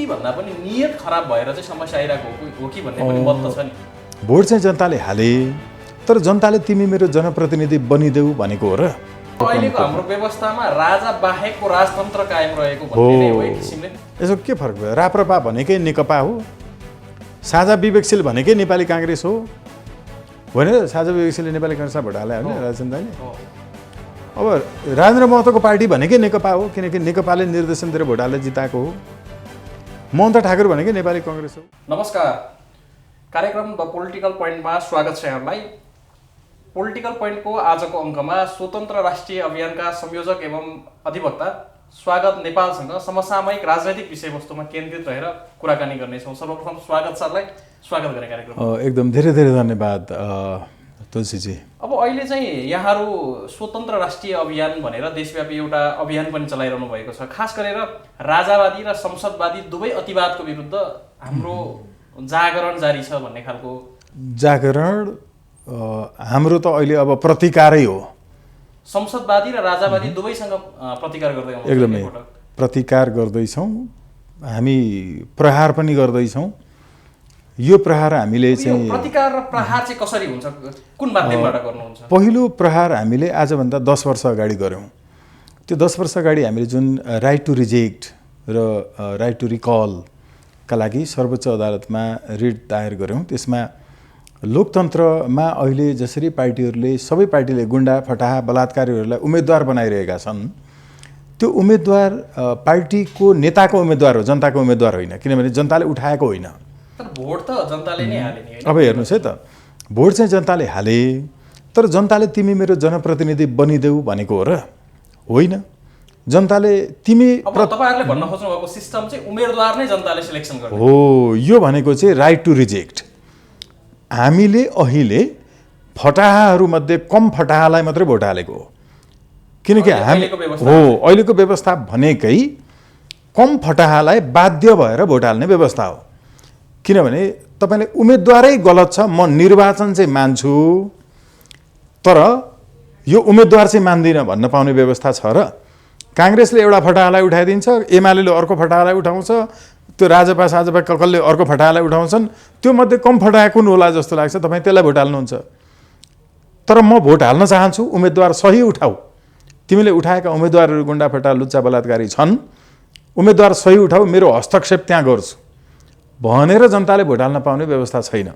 नीति भन्दा पनि नियत खराब भएर चाहिँ समस्या आइरहेको हो कि भन्ने पनि मत त छ नि। भोट चाहिँ जनताले हाले, तर जनताले तिमी मेरो जनप्रतिनिधि बनिदेऊ भनेको हो र। अहिलेको हाम्रो व्यवस्थामा राजा बाहेकको राजतन्त्र कायम रहेको भन्ने नै हो एक किसिमले। यसो के फरक भयो? राप्रपा भनेकै नेकपा हो, साझा विवेकशील भनेकै नेपाली काङ्ग्रेस हो भनेर साझा विवेकशीलले नेपाली काङ्ग्रेसमा भोट हाले होइन राजचन्द्रले। अब राजेन्द्र महतोको पार्टी भनेकै नेकपा हो, किनकि नेकपाले निर्देशन दिएर भोट हालेर जिताएको हो। महन्त ठाकुर भनेकै नेपाली काङ्ग्रेस हो। नमस्कार, कार्यक्रम द पोलिटिकल पोइन्टमा स्वागत छ यहाँलाई। पोलिटिकल पोइन्टको आजको अङ्कमा स्वतन्त्र राष्ट्रिय अभियानका संयोजक एवं अधिवक्ता स्वागत नेपालसँग समसामयिक राजनैतिक विषयवस्तुमा केन्द्रित रहेर कुराकानी गर्नेछौँ। सर्वप्रथम स्वागत सरलाई, स्वागत गरेँ कार्यक्रममा। एकदम धेरै धेरै धन्यवाद तुलसीजी। अब अहिले चाहिँ यहाँहरू स्वतन्त्र राष्ट्रिय अभियान भनेर देशव्यापी एउटा अभियान पनि चलाइरहनु भएको छ। खास गरेर राजावादी र संसदवादी दुवै अतिवादको विरुद्ध हाम्रो जागरण जारी छ भन्ने खालको। जागरण हाम्रो त अहिले अब प्रतिकारै हो। संसदवादी र राजावादी दुवैसँग प्रतिकार गर्दै आउँछौँ। एकदमै प्रतिकार गर्दैछौँ, हामी प्रहार पनि गर्दैछौँ। यो प्रहार हामीले चाहिँ प्रतिकार र प्रहार चाहिँ कसरी हुन्छ, कुन माध्यमबाट गर्नुहुन्छ? पहिलो प्रहार हामीले आजभन्दा 10 वर्ष अगाडि गऱ्यौँ। त्यो 10 वर्ष अगाडि हामीले जुन राइट टु रिजेक्ट र राइट टु रिकलका लागि सर्वोच्च अदालतमा रिट दायर गऱ्यौँ। त्यसमा लोकतन्त्रमा अहिले जसरी पार्टीहरूले सबै पार्टीले गुन्डा फटाहा बलात्कारीहरूलाई उम्मेदवार बनाइरहेका छन्, त्यो उम्मेदवार पार्टीको नेताको उम्मेदवार हो, जनताको उम्मेदवार होइन। किनभने जनताले उठाएको होइन। तर भोट त जनताले नै हाले नि। अब हेर्नुहोस् है त, भोट चाहिँ जनताले हाले, तर जनताले तिमी मेरो जनप्रतिनिधि बनिदेऊ भनेको हो र होइन। जनताले तिमी तपाईँहरूले भन्न खोज्नु भएको सिस्टम चाहिँ उम्मेदवार नै जनताले सिलेक्सन गर्ने हो। यो भनेको चाहिँ राइट टु रिजेक्ट। हामीले अहिले फटाहाहरूमध्ये कम फटाहालाई मात्रै भोट हालेको हो। किनकि हामी अहिलेको व्यवस्था भनेकै कम फटाहालाई बाध्य भएर भोट हाल्ने व्यवस्था हो। किनभने तपाईँले उम्मेदवारै गलत छ, म निर्वाचन चाहिँ मान्छु तर यो उम्मेदवार चाहिँ मान्दिनँ भन्न पाउने व्यवस्था छ र? काङ्ग्रेसले एउटा फटाहालाई उठाइदिन्छ, एमाले अर्को फटाहालाई उठाउँछ, त्यो राजपा साजपा कसले अर्को फटाहालाई उठाउँछन्। त्यो मध्ये कम फटाहा कुन होला जस्तो लाग्छ? तपाईँ त्यसलाई भोट हाल्नुहुन्छ। तर म भोट हाल्न चाहन्छु, उम्मेदवार सही उठाऊ। तिमीले उठाएका उम्मेदवारहरू गुन्डा फटा लुच्चा बलात्कारी छन्, उम्मेदवार सही उठाऊ, मेरो हस्तक्षेप त्यहाँ गर्छु भनेर जनताले भोट हाल्न पाउने व्यवस्था छैन।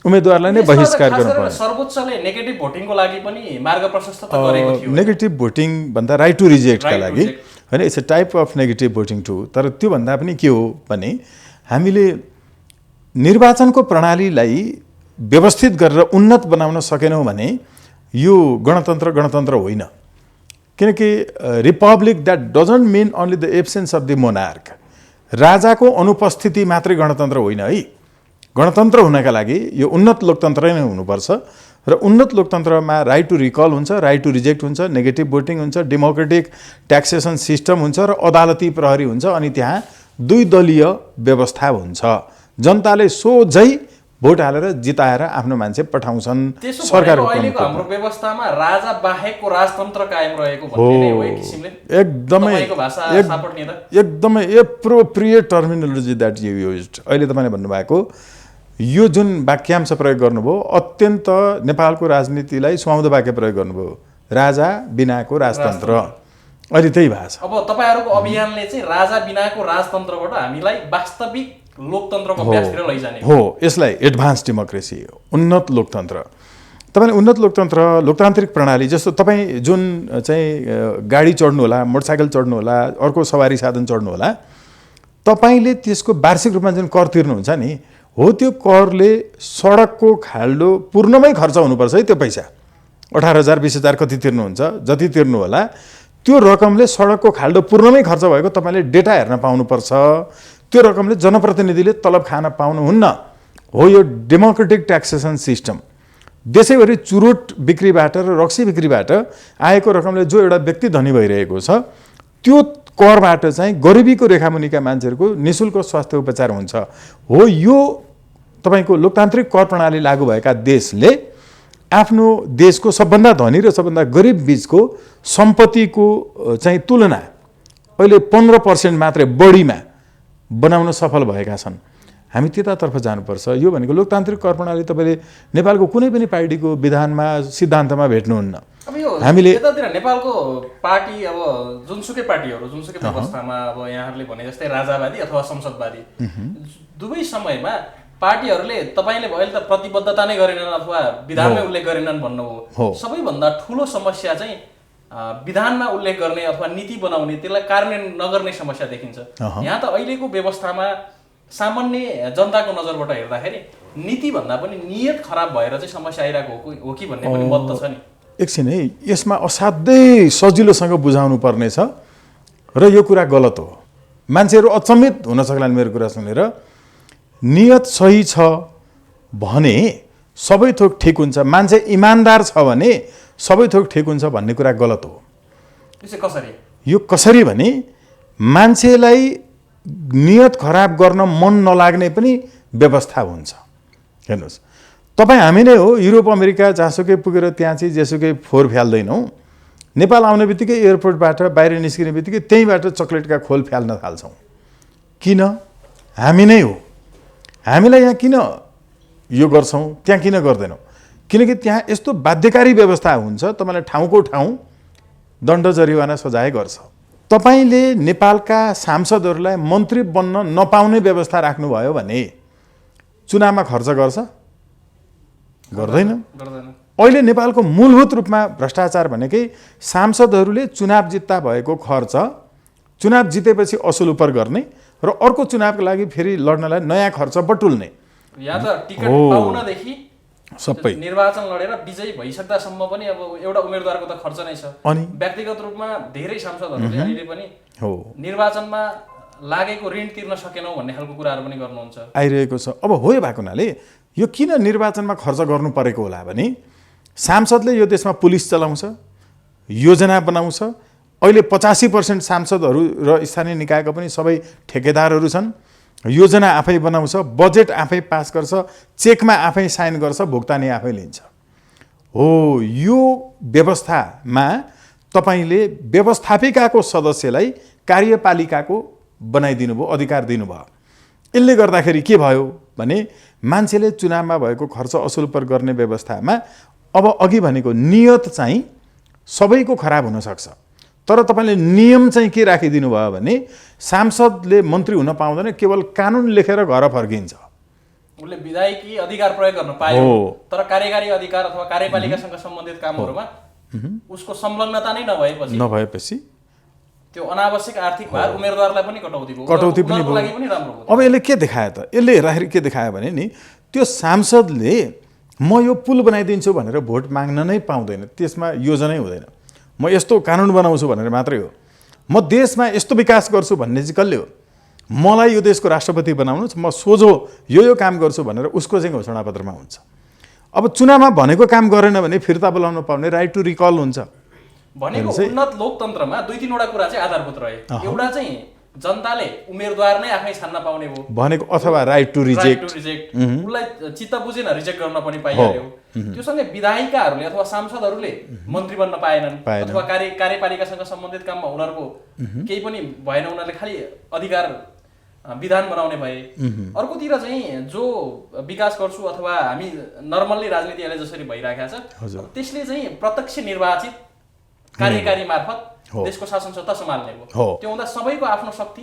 उम्मेदवारलाई नै बहिष्कार गर्नुपर्छ। सर्वोच्चले नेगेटिभ भोटिङको लागि पनि मार्ग प्रशस्त गरेको थियो। नेगेटिभ भोटिङ भन्दा राइट टु रिजेक्टका लागि होइन, it's a type of negative voting too. तर त्यो भन्दा पनि के हो भने हामीले निर्वाचनको प्रणालीलाई व्यवस्थित गरेर उन्नत बनाउन सकेनौँ भने यो गणतन्त्र होइन। किनकि republic that doesn't mean only the absence of the monarch. राजाको अनुपस्थिति मात्रै गणतन्त्र होइन है। गणतन्त्र हुनका लागि यो उन्नत लोकतन्त्र नै हुनुपर्छ र उन्नत लोकतन्त्रमा राइट टु रिकल हुन्छ, राइट टु रिजेक्ट हुन्छ, नेगेटिभ भोटिङ हुन्छ, डेमोक्रेटिक ट्याक्सेसन सिस्टम हुन्छ र अदालती प्रहरी हुन्छ। अनि त्यहाँ दुई दलीय व्यवस्था हुन्छ। जनताले सोझै भोट हालेर जिताएर आफ्नो मान्छे पठाउँछन्। सरकार अहिलेको हाम्रो व्यवस्थामा राजा बाहेकको राजतन्त्र कायम रहेको भन्ने नै हो एक किसिमले। एकदमै appropriate terminology that you used. अहिले तपाईँले भन्नुभएको यो जुन वाक्यांश प्रयोग गर्नुभयो, अत्यन्त नेपालको राजनीतिलाई सुहाउँदो वाक्य प्रयोग गर्नुभयो। राजा बिनाको राजतन्त्र, अहिले त्यही भएको छ। अब तपाईँहरूको अभियानले चाहिँ राजा बिनाको राजतन्त्रबाट हामीलाई वास्तविक लोकतन्त्रको अभ्यासतिर लैजाने हो। यसलाई एडभान्स डेमोक्रेसी, उन्नत लोकतन्त्र। तपाईँले उन्नत लोकतन्त्र, लोकतान्त्रिक प्रणाली जस्तो तपाईँ जुन चाहिँ गाडी चढ्नु होला, मोटरसाइकल चढ्नु होला, अर्को सवारी साधन चढ्नु होला, तपाईँले त्यसको वार्षिक रूपमा जुन कर तिर्नुहुन्छ नि, हो त्यो करले सडकको खाल्डो पूर्णमै खर्च हुनुपर्छ है। त्यो पैसा 18,000 20,000 कति तिर्नुहुन्छ, जति तिर्नु होला त्यो रकमले सडकको खाल्डो पूर्णमै खर्च भएको तपाईँले डेटा हेर्न पाउनुपर्छ। त्यो रकमले जनप्रतिनिधिले तलब खान पाउनुहुन्न। हो यो डेमोक्रेटिक ट्याक्सेसन सिस्टम। देशैभरि चुरोट बिक्रीबाट र रक्सी बिक्रीबाट आएको रकमले जो एउटा व्यक्ति धनी भइरहेको छ, त्यो करबाट चाहिँ गरिबीको रेखामुनिका मान्छेहरूको निःशुल्क स्वास्थ्य उपचार हुन्छ। हो यो तपाईँको लोकतान्त्रिक कर प्रणाली लागू भएका देशले आफ्नो देशको सबभन्दा धनी र सबभन्दा गरिब बीचको सम्पत्तिको चाहिँ तुलना अहिले 15% मात्रै बढीमा बनाउन सफल भएका छन्। हामी त्यतातर्फ जानुपर्छ। यो भनेको लोकतान्त्रिक कर प्रणाली तपाईँले नेपालको कुनै पनि पार्टीको विधानमा सिद्धान्तमा भेट्नुहुन्न। अब यो हामीले यतातिर नेपालको पार्टी अब जुनसुकै पार्टीहरू जुनसुकै व्यवस्थामा अब यहाँहरूले भने जस्तै राजावादी अथवा संसदवादी दुवै समयमा पार्टीहरूले तपाईँले अहिले त प्रतिबद्धता नै गरेनन् अथवा विधानमै उल्लेख गरेनन् भन्नुभयो। सबैभन्दा ठुलो समस्या चाहिँ विधानमा उल्लेख गर्ने अथवा नीति बनाउने त्यसलाई कार्यान्वयन नगर्ने समस्या देखिन्छ। यहाँ त अहिलेको व्यवस्थामा सामान्य जनताको नजरबाट हेर्दाखेरि नीति भन्दा पनि नियत खराब भएर चाहिँ समस्या आइरहेको हो कि भन्ने पनि मत त छ नि। एकछिन है, यसमा असाध्यै सजिलोसँग बुझाउनु पर्नेछ र यो कुरा गलत हो। मान्छेहरू अचम्मित हुन सक्लान् मेरो कुरा सुनेर। नियत सही छ भने सबै थोक ठिक हुन्छ, मान्छे इमान्दार छ भने सबै थोक ठिक हुन्छ भन्ने कुरा गलत हो। यो कसरी भने मान्छेलाई नियत खराब गर्न मन नलाग्ने पनि व्यवस्था हुन्छ। हेर्नुहोस्, तपाईँ हामी नै हो, युरोप अमेरिका जहाँसुकै पुगेर त्यहाँ चाहिँ जेसुकै फोहोर फ्याल्दैनौँ। नेपाल आउने बित्तिकै एयरपोर्टबाट बाहिर निस्किने बित्तिकै त्यहीँबाट चक्लेटका खोल फ्याल्न थाल्छौँ। किन? हामी नै हो। हामीलाई यहाँ किन यो गर्छौँ, त्यहाँ किन गर्दैनौँ? किनकि त्यहाँ यस्तो बाध्यकारी व्यवस्था हुन्छ, तपाईँलाई ठाउँको ठाउँ दण्ड जरिवाना सजाय गर्छ। तपाईँले नेपालका सांसदहरूलाई मन्त्री बन्न नपाउने व्यवस्था राख्नुभयो भने चुनावमा खर्च गर्छ? गर्दैन। अहिले नेपालको मूलभूत रूपमा भ्रष्टाचार भनेकै सांसदहरूले चुनाव जित्दा भएको खर्च चुनाव जितेपछि असुल उपर गर्ने र अर्को चुनावको लागि फेरि लड्नलाई नयाँ खर्च बटुल्ने। या त टिकट पाउनदेखि सबै निर्वाचन लडेर विजयी भइसक्दासम्म पनि अब एउटा उम्मेदवारको त खर्च नै छ। अनि व्यक्तिगत रूपमा धेरै सांसदहरूले अहिले पनि निर्वाचनमा लागेको ऋण तिर्न सकेनौँ भन्ने खालको कुराहरू पनि गर्नुहुन्छ, आइरहेको छ। अब हो भएको हुनाले यो किन निर्वाचनमा खर्च गर्नु परेको होला भने सांसदले यो देशमा पुलिस चलाउँछ, योजना बनाउँछ। अहिले 85% सांसदहरू र स्थानीय निकायका पनि सबै ठेकेदारहरू छन्। योजना आफै बनाउँछ, बजेट आफै पास गर्छ, चेकमा आफै साइन गर्छ, भुक्तानी आफै लिन्छ। हो, यो व्यवस्थामा तपाईँले व्यवस्थापिकाको सदस्यलाई कार्यपालिकाको बनाइदिनु भयो, अधिकार दिनुभयो। यसले गर्दाखेरि के भयो भने मान्छेले चुनावमा भएको खर्च असुल पर गर्ने व्यवस्थामा अब अघि भनेको नियत चाहिँ सबैको खराब हुनसक्छ, तर तपाईँले नियम चाहिँ के राखिदिनु भयो भने सांसदले मन्त्री हुन पाउँदैन, केवल कानुन लेखेर घर फर्किन्छ। उसले विधायकी अधिकार प्रयोग गर्न पायो, तर कार्यकारी अधिकार अथवा कार्यपालिकासँग सम्बन्धित कामहरूमा उसको संलग्नता नै नभएपछि त्यो अनावश्यक आर्थिक भार उम्मेदवारलाई पनि कटौती पनि राम्रो। अब यसले के देखायो त? यसले हेर्दाखेरि के देखायो भने नि त्यो सांसदले म यो पुल बनाइदिन्छु भनेर भोट माग्न नै पाउँदैन, त्यसमा योजनै हुँदैन। म यस्तो कानुन बनाउँछु भनेर मात्रै हो। म देशमा यस्तो विकास गर्छु भन्ने चाहिँ कसले हो? मलाई यो देशको राष्ट्रपति बनाउनुहोस्, म सोझो यो काम गर्छु भनेर उसको चाहिँ घोषणापत्रमा हुन्छ। अब चुनावमा भनेको काम गरेन भने फिर्ता बोलाउन पाउने राइट टु रिकल हुन्छ। भनेको उन्नत लोकतन्त्रमा दुई तीनवटा कुरा चाहिँ आधारभूत रहे। एउटा चाहिँ जनताले उम्मेदवार नै आफै छान्न पाउने भयो भनेको, अथवा राइट टु रिजेक्ट, उसलाई चित्त बुझेन रिजेक्ट गर्न पनि पाइहाल्यो। त्योसँगै विधायिकाहरूले अथवा सांसदहरूले मन्त्री बन्न पाएनन्, अथवा कार्यपालिकासँग सम्बन्धित काममा उनीहरूको केही पनि भएन, उनीहरूले खालि अधिकार विधान बनाउने भए। अर्कोतिर चाहिँ जो विकास गर्छु अथवा हामी नर्मल्ली राजनीति अहिले जसरी भइरहेको छ त्यसले चाहिँ प्रत्यक्ष निर्वाचित कार्यकारी मार्फत देशको शासन सत्ता सम्हाल्ने भयो। त्यो हुँदा सबैको आफ्नो शक्ति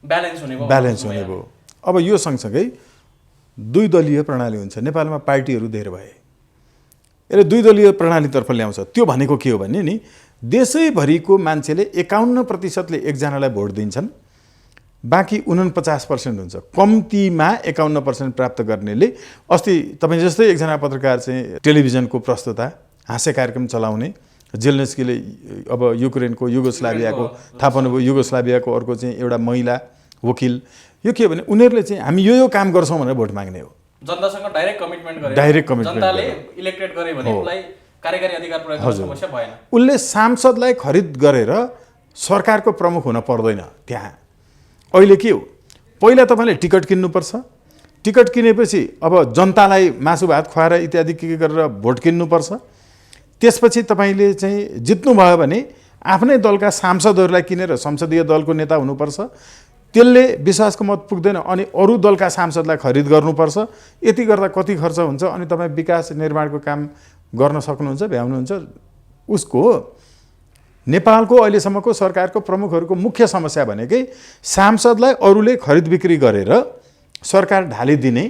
ब्यालेन्स हुने भयो। अब यो सँगसँगै दुई दलीय प्रणाली हुन्छ। नेपालमा पार्टीहरू धेरै भए, यसले दुई दलीय प्रणालीतर्फ ल्याउँछ। त्यो भनेको के हो भने नि देशैभरिको मान्छेले 51% एकजनालाई भोट दिन्छन्, बाँकी 49% हुन्छ। कम्तीमा 51% प्राप्त गर्नेले, अस्ति तपाईँ जस्तै एकजना पत्रकार चाहिँ टेलिभिजनको प्रस्तुता हाँस्य कार्यक्रम चलाउने, जेलनेस्कीले अब युक्रेनको युगोस्लाभियाको थाहा पाउनुभयो, युगोस्लाभियाको अर्को चाहिँ एउटा महिला वकिल, यो के भने उनीहरूले चाहिँ हामी यो काम गर्छौँ भनेर भोट माग्ने हो। जनतासँग डाइरेक्ट कमिटमेन्ट गरे, जनताले इलेक्टेड गरे भने उसलाई कार्यकारी अधिकार प्रयोग गर्ने समस्या भएन। उसले सांसदलाई खरिद गरेर सरकारको प्रमुख हुन पर्दैन। त्यहाँ अहिले के हो, पहिला तपाईँले टिकट किन्नुपर्छ, टिकट किनेपछि अब जनतालाई मासु भात खुवाएर इत्यादि के गरेर भोट किन्नुपर्छ। त्यसपछि तपाईँले चाहिँ जित्नुभयो भने आफ्नै दलका सांसदहरूलाई किनेर संसदीय दलको नेता हुनुपर्छ। त्यसले विश्वासको मत पुग्दैन अनि अरू दलका सांसदलाई खरिद गर्नुपर्छ, यति गर्दा कति खर्च हुन्छ अनि तपाईँ विकास निर्माणको काम गर्न सक्नुहुन्छ, भ्याउनुहुन्छ। उसको नेपालको अहिलेसम्मको सरकारको प्रमुखहरूको मुख्य समस्या भनेकै सांसदलाई अरूले खरिद बिक्री गरेर सरकार ढालिदिने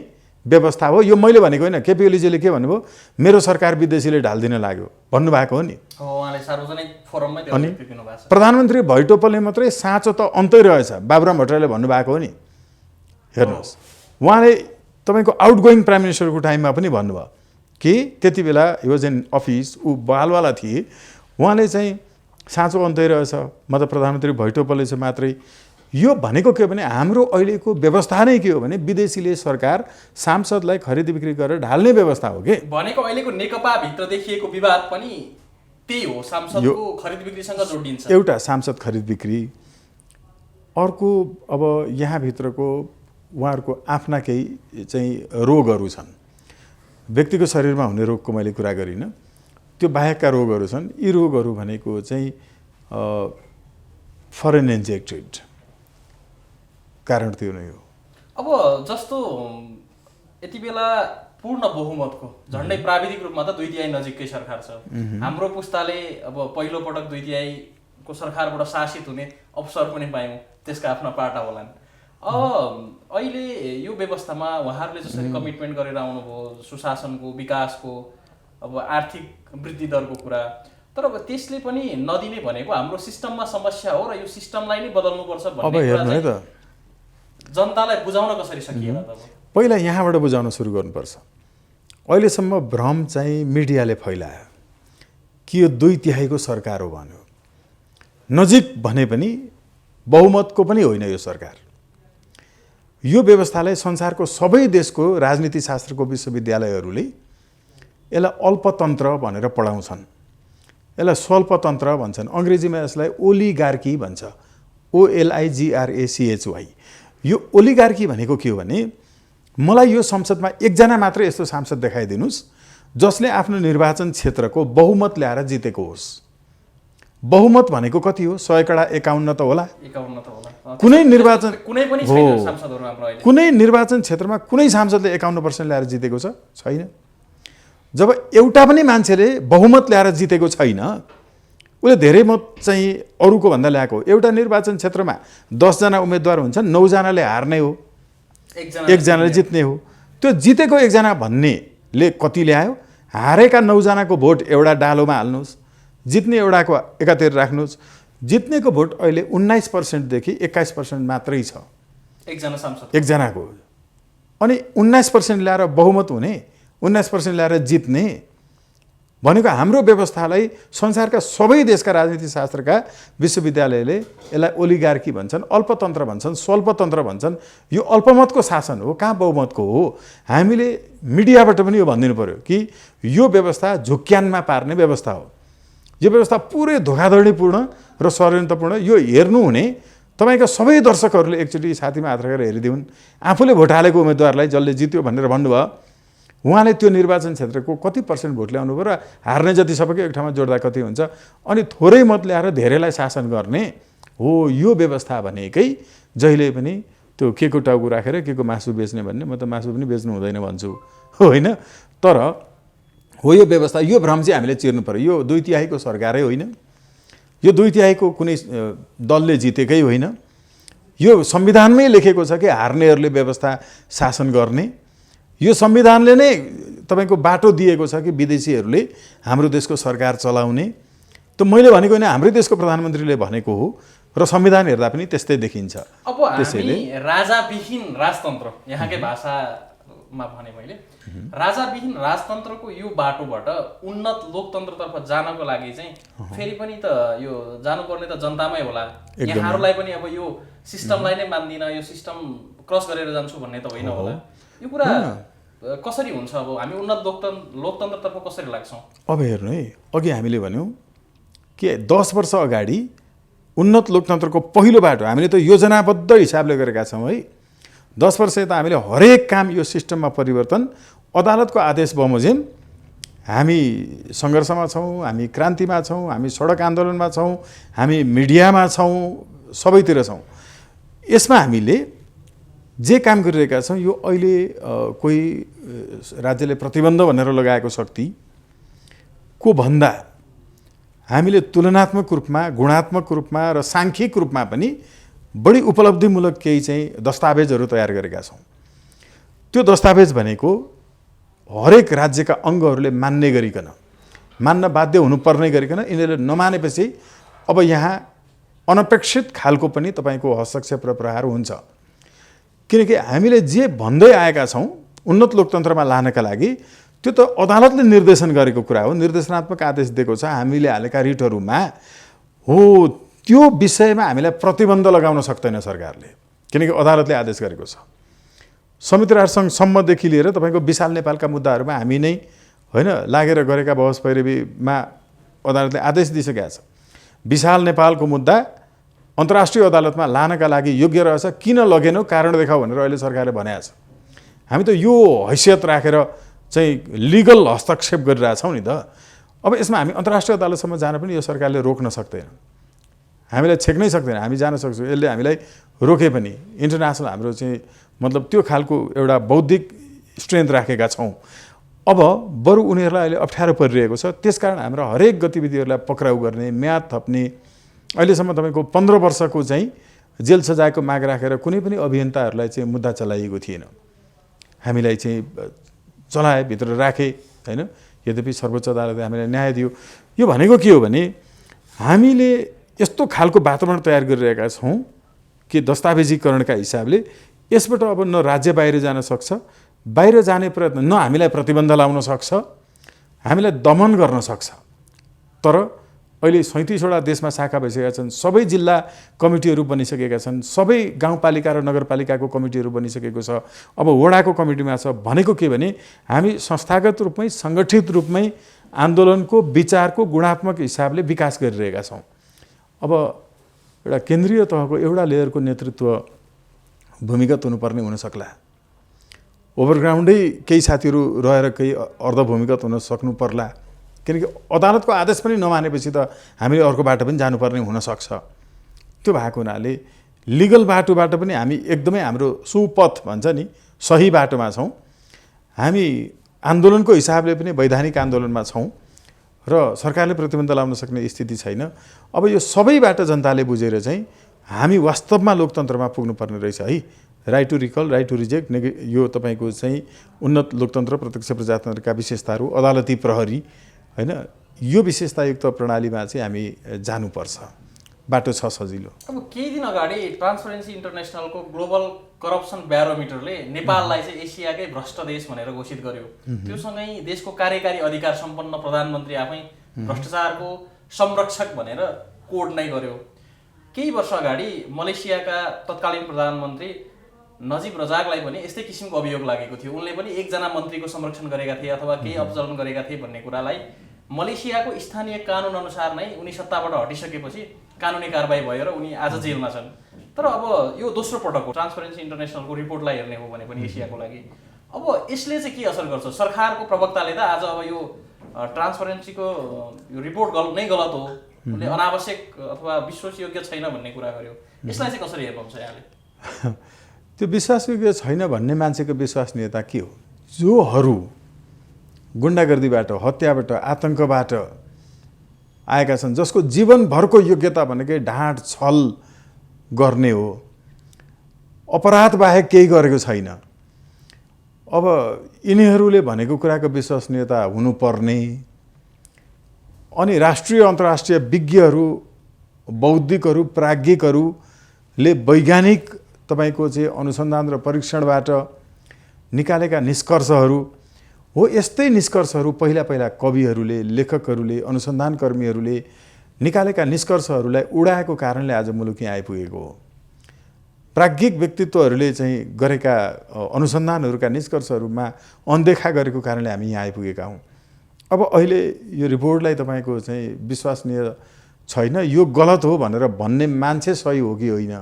व्यवस्था हो। यो मैले भनेको होइन, केपी ओलीजीले के भन्नुभयो, मेरो सरकार विदेशीले ढालिदिन लाग्यो भन्नुभएको हो नि। उहाँले सार्वजनिक फोरममै त्यो अनि अभिव्यक्ति दिनुभएको छ। प्रधानमन्त्री भैटोपलले मात्रै साँचो त अन्तै रहेछ, बाबुराम भट्टराईले भन्नुभएको हो नि। हेर्नुहोस्, उहाँले तपाईँको आउटगोइङ प्राइम मिनिस्टरको टाइममा पनि भन्नुभयो कि त्यति बेला हि वाज इन अफिस, ऊ बालवाला थिए, उहाँले चाहिँ साँचो अन्तै रहेछ, म त प्रधानमन्त्री भैटोपलले चाहिँ मात्रै। यो भनेको के हो भने हाम्रो अहिलेको व्यवस्था नै के हो भने विदेशीले सरकार सांसदलाई खरिद बिक्री गरेर ढाल्ने व्यवस्था हो कि भनेको अहिलेको नेकपा भित्र देखिएको विवाद पनि त्यही हो, सांसदको खरिद बिक्रीसँग जोडिन्छ। एउटा सांसद खरिद बिक्री, अर्को अब यहाँभित्रको उहाँहरूको आफ्ना केही चाहिँ रोगहरू छन्, व्यक्तिको शरीरमा हुने रोगको मैले कुरा गरिनँ, त्यो बाहेकका रोगहरू छन्। यी रोगहरू भनेको चाहिँ फरेन इन्जेक्टेड कारण त्यो नै हो। अब जस्तो यति बेला पूर्ण बहुमतको झन्डै प्राविधिक रूपमा त 2/3 नजिककै सरकार छ। हाम्रो पुस्ताले अब पहिलो पटक 2/3 सरकारबाट शासित हुने अवसर पनि पायौँ, त्यसका आफ्ना पाटा होलान्। अहिले यो व्यवस्थामा उहाँहरूले जसरी कमिटमेन्ट गरेर आउनुभयो सुशासनको, विकासको, अब आर्थिक वृद्धि दरको कुरा, तर अब त्यसले पनि नदिने भनेको हाम्रो सिस्टममा समस्या हो र यो सिस्टमलाई नै बदल्नुपर्छ भन्ने कुरा चाहिँ जनतालाई बुझाउन कसरी सकिएला त? पहिला यहाँबाट बुझाउन सुरु गर्नुपर्छ। अहिलेसम्म भ्रम चाहिँ मिडियाले फैलायो कि यो 2/3 सरकार हो भन्यो, नजिक भने पनि बहुमतको पनि होइन यो सरकार। यो व्यवस्थालाई संसारको सबै देशको राजनीति शास्त्रको विश्वविद्यालयहरूले यसलाई अल्पतन्त्र भनेर पढाउँछन्, यसलाई स्वल्पतन्त्र भन्छन्, अङ्ग्रेजीमा यसलाई ओलिगार्की भन्छ, OLIGRACHY। यो ओलिगार्की भनेको के हो भने मलाई यो संसदमा एकजना मात्र यस्तो सांसद देखाइदिनुहोस् जसले आफ्नो निर्वाचन क्षेत्रको बहुमत ल्याएर जितेको होस्। बहुमत भनेको कति हो? 151 त होला, 51 त होला। कुनै निर्वाचन कुनै पनि छैन सांसदहरु हाम्रो अहिले, कुनै निर्वाचन क्षेत्रमा कुनै सांसदले 51% ल्याएर जितेको छ? छैन। जब एउटा पनि मान्छेले बहुमत ल्याएर जितेको छैन, उसले धेरै मत चाहिँ अरूको भन्दा ल्याएको, एउटा निर्वाचन क्षेत्रमा 10 जना उम्मेदवार हुन्छन्, 9 जनाले हार्ने हो, एकजनाले जित्ने हो। त्यो जितेको एकजना भन्नेले कति ल्यायो? हारेका 9 जनाको भोट एउटा डालोमा हाल्नुहोस्, जित्ने एउटाको एकातिर राख्नुहोस्। जित्नेको भोट अहिले 19% देखि 21% मात्रै छ एकजना सांसद, एकजनाको। अनि 19% ल्याएर बहुमत हुने, 19% ल्याएर जित्ने भनेको हाम्रो व्यवस्थालाई संसारका सबै देशका राजनीति शास्त्रका विश्वविद्यालयले यसलाई ओलिगार्की भन्छन्, अल्पतन्त्र भन्छन्, स्वल्पतन्त्र भन्छन्। यो अल्पमतको शासन हो, कहाँ बहुमतको हो। हामीले मिडियाबाट पनि यो भनिदिनु पर्यो कि यो व्यवस्था झुक्क्यानमा पार्ने व्यवस्था हो। यो व्यवस्था पुरै धोखाधडीपूर्ण र षड्यन्त्रपूर्ण। यो हेर्नु हुने तपाईँका सबै दर्शकहरूले एकचोटि छातीमा हात राखेर हेरिदिउन्। आफूले भोट हालेको उम्मेदवारलाई जसले जित्यो भनेर भन्नुभयो, उहाँले त्यो निर्वाचन क्षेत्रको कति % भोट ल्याउनु भयो र हार्ने जति सबैको एक ठाउँमा जोड्दा कति हुन्छ, अनि थोरै मत ल्याएर धेरैलाई शासन गर्ने हो। यो व्यवस्था भनेकै जहिले पनि त्यो के को टाउको राखेर के को मासु बेच्ने भन्ने, म त मासु पनि बेच्नु हुँदैन भन्छु, होइन। तर हो यो व्यवस्था, यो भ्रम चाहिँ हामीले चिर्नु पर्यो। यो 2/3 सरकारै होइन, यो 2/3 कुनै दलले जितेकै होइन। यो संविधानमै लेखेको छ कि हार्नेहरूले व्यवस्था शासन गर्ने। यो संविधानले नै तपाईको बाटो दिएको छ कि विदेशीहरूले हाम्रो देशको सरकार चलाउने। त मैले भनेको होइन, हाम्रै देशको प्रधानमन्त्रीले भनेको हो र संविधान हेर्दा पनि त्यस्तै देखिन्छ। अब हामी राजाविहीन राजतन्त्र, यहाँकै भाषामा भने मैले राजाविहीन राजतन्त्रको यो बाटोबाट उन्नत लोकतन्त्रतर्फ जानको लागि चाहिँ फेरि पनि त यो जानुपर्ने त जनतामै होला। यहाँहरूलाई पनि अब यो सिस्टमलाई नै मान्दिन, यो सिस्टम क्रस गरेर जान्छु भन्ने त होइन होला। यो कुरा कसरी हुन्छ? अब हामी उन्नत लोकतन्त्रतर्फ कसरी लाग्छौँ? अब हेर्नु है, अघि हामीले भन्यौँ कि 10 वर्ष अगाडि उन्नत लोकतन्त्रको पहिलो बाटो हामीले त योजनाबद्ध हिसाबले गरेका छौँ है। 10 वर्ष त हामीले हरेक काम यो सिस्टममा परिवर्तन, अदालतको आदेश बमोजिम हामी सङ्घर्षमा छौँ, हामी क्रान्तिमा छौँ, हामी सडक आन्दोलनमा छौँ, हामी मिडियामा छौँ, सबैतिर छौँ। यसमा हामीले जे काम गरिरहेका छौँ यो अहिले कोही राज्यले प्रतिबन्ध भनेर लगाएको शक्तिको भन्दा हामीले तुलनात्मक रूपमा, गुणात्मक रूपमा र साङ्ख्यिक रूपमा पनि बढी उपलब्धिमूलक केही चाहिँ दस्तावेजहरू तयार गरेका छौँ। त्यो दस्तावेज भनेको हरेक राज्यका अङ्गहरूले मान्ने गरिकन, मान्न बाध्य हुनुपर्ने गरिकन, यिनीहरूले नमानेपछि अब यहाँ अनपेक्षित खालको पनि तपाईँको हस्तक्षेप र प्रहार हुन्छ। किनकि हामीले जे भन्दै आएका छौँ उन्नत लोकतन्त्रमा लानका लागि त्यो त अदालतले निर्देशन गरेको कुरा हो, निर्देशनात्मक आदेश दिएको छ। हामीले हालेका रिटहरूमा हो त्यो विषयमा हामीलाई प्रतिबन्ध लगाउन सक्दैन सरकारले, किनकि अदालतले आदेश गरेको छ। संयुक्त राष्ट्रसङ्घसम्मदेखि लिएर तपाईँको विशाल नेपालका मुद्दाहरूमा हामी नै होइन लागेर गरेका बहस पैरवीमा अदालतले आदेश दिइसकेका छ। विशाल नेपालको मुद्दा अन्तर्राष्ट्रिय अदालतमा लानका लागि योग्य रहेछ, किन लगेनौ कारण देखाऊ भनेर अहिले सरकारले भनेको छ। हामी त यो हैसियत राखेर चाहिँ लिगल हस्तक्षेप गरिरहेछौँ नि त। अब यसमा हामी अन्तर्राष्ट्रिय अदालतसम्म जान पनि यो सरकारले रोक्न सक्दैन, हामीलाई छेक्नै सक्दैन। हामी जान सक्छौँ, यसले हामीलाई रोके पनि इन्टरनेसनल हाम्रो चाहिँ मतलब त्यो खालको एउटा बौद्धिक स्ट्रेन्थ राखेका छौँ। अब बरु उनीहरूलाई अहिले अप्ठ्यारो परिरहेको छ, त्यसकारण हाम्रो हरेक गतिविधिहरूलाई पक्राउ गर्ने, म्याद थप्ने, अहिलेसम्म तपाईँको 15 वर्षको चाहिँ जेल सजायको माग राखेर कुनै पनि अभियन्ताहरूलाई चाहिँ मुद्दा चलाइएको थिएन। हामीलाई चाहिँ चलाए, भित्र राखे होइन। यद्यपि सर्वोच्च अदालतले हामीलाई न्याय दियो। यो भनेको के हो भने हामीले यस्तो खालको वातावरण तयार गरिरहेका छौँ कि दस्तावेजीकरणका हिसाबले यसबाट अब न राज्य बाहिर जान सक्छ, बाहिर जाने प्रयत्न न हामीलाई प्रतिबन्ध लाउन सक्छ, हामीलाई दमन गर्न सक्छ। तर अहिले 37वटा देशमा शाखा भइसकेका छन्, सबै जिल्ला कमिटीहरू बनिसकेका छन्, सबै गाउँपालिका र नगरपालिकाको कमिटीहरू बनिसकेको छ, अब वडाको कमिटीमा छ। भनेको के भने हामी संस्थागत रूपमै सङ्गठित रूपमै आन्दोलनको विचारको गुणात्मक हिसाबले विकास गरिरहेका छौँ। अब एउटा केन्द्रीय तहको एउटा लेयरको नेतृत्व भूमिगत हुनुपर्ने हुनसक्ला, ओभरग्राउन्डै केही साथीहरू रहेर केही अर्धभूमिगत हुन सक्नु पर्ला, किनकि अदालतको आदेश पनि नमानेपछि त हामीले अर्को बाटो पनि जानुपर्ने हुनसक्छ। त्यो भएको हुनाले लिगल बाटोबाट पनि हामी एकदमै हाम्रो सुपथ भन्छ नि सही बाटोमा छौँ। हामी आन्दोलनको हिसाबले पनि वैधानिक आन्दोलनमा छौँ र सरकारले प्रतिबन्ध लाउन सक्ने स्थिति छैन। अब यो सबैबाट जनताले बुझेर चाहिँ हामी वास्तवमा लोकतन्त्रमा पुग्नुपर्ने रहेछ है। Right to recall, right to reject, यो तपाईँको चाहिँ उन्नत लोकतन्त्र, प्रत्यक्ष प्रजातन्त्रका विशेषताहरू, अदालती प्रहरी होइन, यो विशेषतायुक्त प्रणालीमा चाहिँ हामी जानुपर्छ। बाटो छ सजिलो। अब केही दिन अगाडि ट्रान्सपरेन्सी इन्टरनेसनलको ग्लोबल करप्सन ब्यारोमिटरले नेपाललाई चाहिँ एसियाकै भ्रष्ट देश भनेर घोषित गर्यो। त्योसँगै देशको कार्यकारी अधिकार सम्पन्न प्रधानमन्त्री आफै भ्रष्टाचारको संरक्षक भनेर कोड नै गर्यो। केही वर्ष अगाडि मलेसियाका तत्कालीन प्रधानमन्त्री नजिब रजाकलाई पनि यस्तै किसिमको अभियोग लागेको थियो। उनले पनि एकजना मन्त्रीको संरक्षण गरेका थिए अथवा केही अपचलन गरेका थिए भन्ने कुरालाई मलेसियाको स्थानीय कानुन अनुसार नै उनी सत्ताबाट हटिसकेपछि कानुनी कारबाही भयो र उनी आज जेलमा छन्। तर अब यो दोस्रो पटक हो ट्रान्सपरेन्सी इन्टरनेसनलको रिपोर्टलाई हेर्ने हो भने पनि एसियाको लागि। अब यसले चाहिँ के असर गर्छ? सरकारको प्रवक्ताले त आज अब यो ट्रान्सपरेन्सीको यो रिपोर्ट नै गलत हो, उसले अनावश्यक अथवा विश्वासयोग्य छैन भन्ने कुरा गर्यो। यसलाई चाहिँ कसरी हेर्नुहुन्छ यहाँले? त्यो विश्वासयोग्य छैन भन्ने मान्छेको विश्वसनीयता के हो? जोहरू गुन्डागर्दीबाट, हत्याबाट, आतङ्कबाट आएका छन्, जसको जीवनभरको योग्यता भनेकै ढाँट छल गर्ने हो, अपराध बाहेक केही गरेको छैन। अब यिनीहरूले भनेको कुराको विश्वसनीयता हुनुपर्ने, अनि राष्ट्रिय अन्तर्राष्ट्रिय विज्ञहरू, बौद्धिकहरू, प्राज्ञिकहरूले वैज्ञानिक तपाईँको चाहिँ अनुसन्धान र परीक्षणबाट निकालेका निष्कर्षहरू हो। यस्तै निष्कर्षहरू पहिला कविहरूले, लेखकहरूले, अनुसन्धानकर्मीहरूले निकालेका निष्कर्षहरूलाई उडाएको कारणले आज मुलुक यहाँ आइपुगेको हो। प्राज्ञिक व्यक्तित्वहरूले चाहिँ गरेका अनुसन्धानहरूका निष्कर्षहरूमा अनदेखा गरेको कारणले हामी यहाँ आइपुगेका हौँ। अब अहिले यो रिपोर्टलाई तपाईँको चाहिँ विश्वसनीय छैन, यो गलत हो भनेर भन्ने मान्छे सही हो कि होइन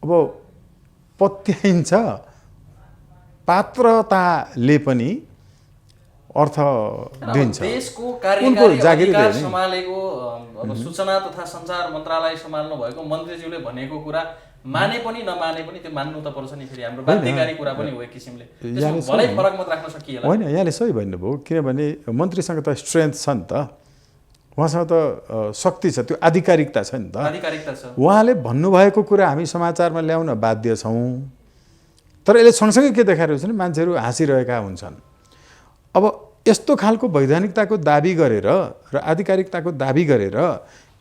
अब पत्याइन्छ। पात्रताले पनि अर्थ दिन्छ। देशको कार्यकारी अधिकार सम्हालेको अब सूचना तथा सञ्चार मन्त्रालय सम्हाल्नु भएको मन्त्रीज्यूले भनेको कुरा माने पनि नमाने पनि त्यो मान्नु त पर्छ नि, फेरि हाम्रो बाध्यकारी कुरा पनि हो एक किसिमले। त्यसमा भलै फरक मत राख्न सकिएला होइन, यहाँले सही भन्नुभयो, किनभने मन्त्रीसँग त स्ट्रेन्थ छ नि त, उहाँसँग त शक्ति छ, त्यो आधिकारिकता छ नि त, आधिकारिकता छ। उहाँले भन्नुभएको कुरा हामी समाचारमा ल्याउन बाध्य छौँ। तर यसले सँगसँगै के देखाइरहेको छ भने मान्छेहरू हाँसिरहेका हुन्छन्। अब यस्तो खालको वैधानिकताको दाबी गरेर र आधिकारिकताको दाबी गरेर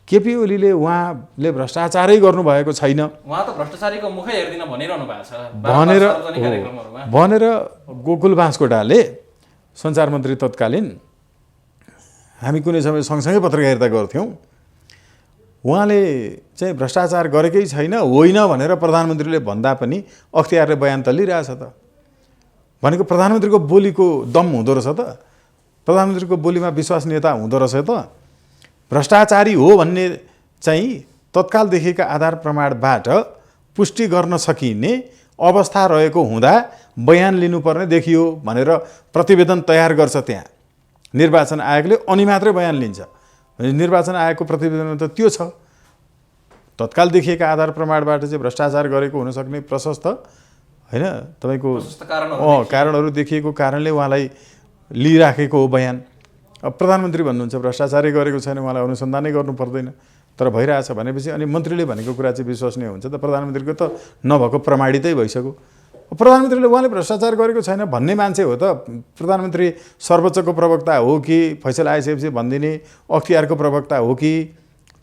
केपी ओलीले उहाँले भ्रष्टाचारै गर्नुभएको छैन उहाँ त भ्रष्टाचारीको मुखै हेर्दिन भनिरहनु भएको छ भनेर गोकुल बाँसकोटाले सञ्चार मन्त्री तत्कालीन, हामी कुनै समय सँगसँगै पत्रकारिता गर्थ्यौँ, उहाँले चाहिँ भ्रष्टाचार गरेकै छैन होइन भनेर प्रधानमन्त्रीले भन्दा पनि अख्तियारले बयान त लिइरहेछ त। भनेको प्रधानमन्त्रीको बोलीको दम हुँदो रहेछ त, प्रधानमन्त्रीको बोलीमा विश्वसनीयता हुँदो रहेछ त। भ्रष्टाचारी हो भन्ने चाहिँ तत्काल देखिएका आधार प्रमाणबाट पुष्टि गर्न सकिने अवस्था रहेको हुँदा बयान लिनुपर्ने देखियो भनेर प्रतिवेदन तयार गर्छ त्यहाँ निर्वाचन आयोगले, अनि मात्रै बयान लिन्छ। निर्वाचन आयोगको प्रतिवेदनमा त त्यो छ, तत्काल देखिएका आधार प्रमाणबाट चाहिँ भ्रष्टाचार गरेको हुनसक्ने प्रशस्त होइन तपाईँको कारणहरू देखिएको कारणले उहाँलाई लिइराखेको हो बयान। अब प्रधानमन्त्री भन्नुहुन्छ भ्रष्टाचारै गरेको छैन, उहाँलाई अनुसन्धानै गर्नु पर्दैन, तर भइरहेछ भनेपछि अनि मन्त्रीले भनेको कुरा चाहिँ विश्वसनीय हुन्छ त। प्रधानमन्त्रीको त नभएको प्रमाणितै भइसक्यो। प्रधानमन्त्रीले उहाँले भ्रष्टाचार गरेको छैन भन्ने मान्छे हो त प्रधानमन्त्री? सर्वोच्चको प्रवक्ता हो कि, फैसला आइसकेपछि भनिदिने अख्तियारको प्रवक्ता हो कि,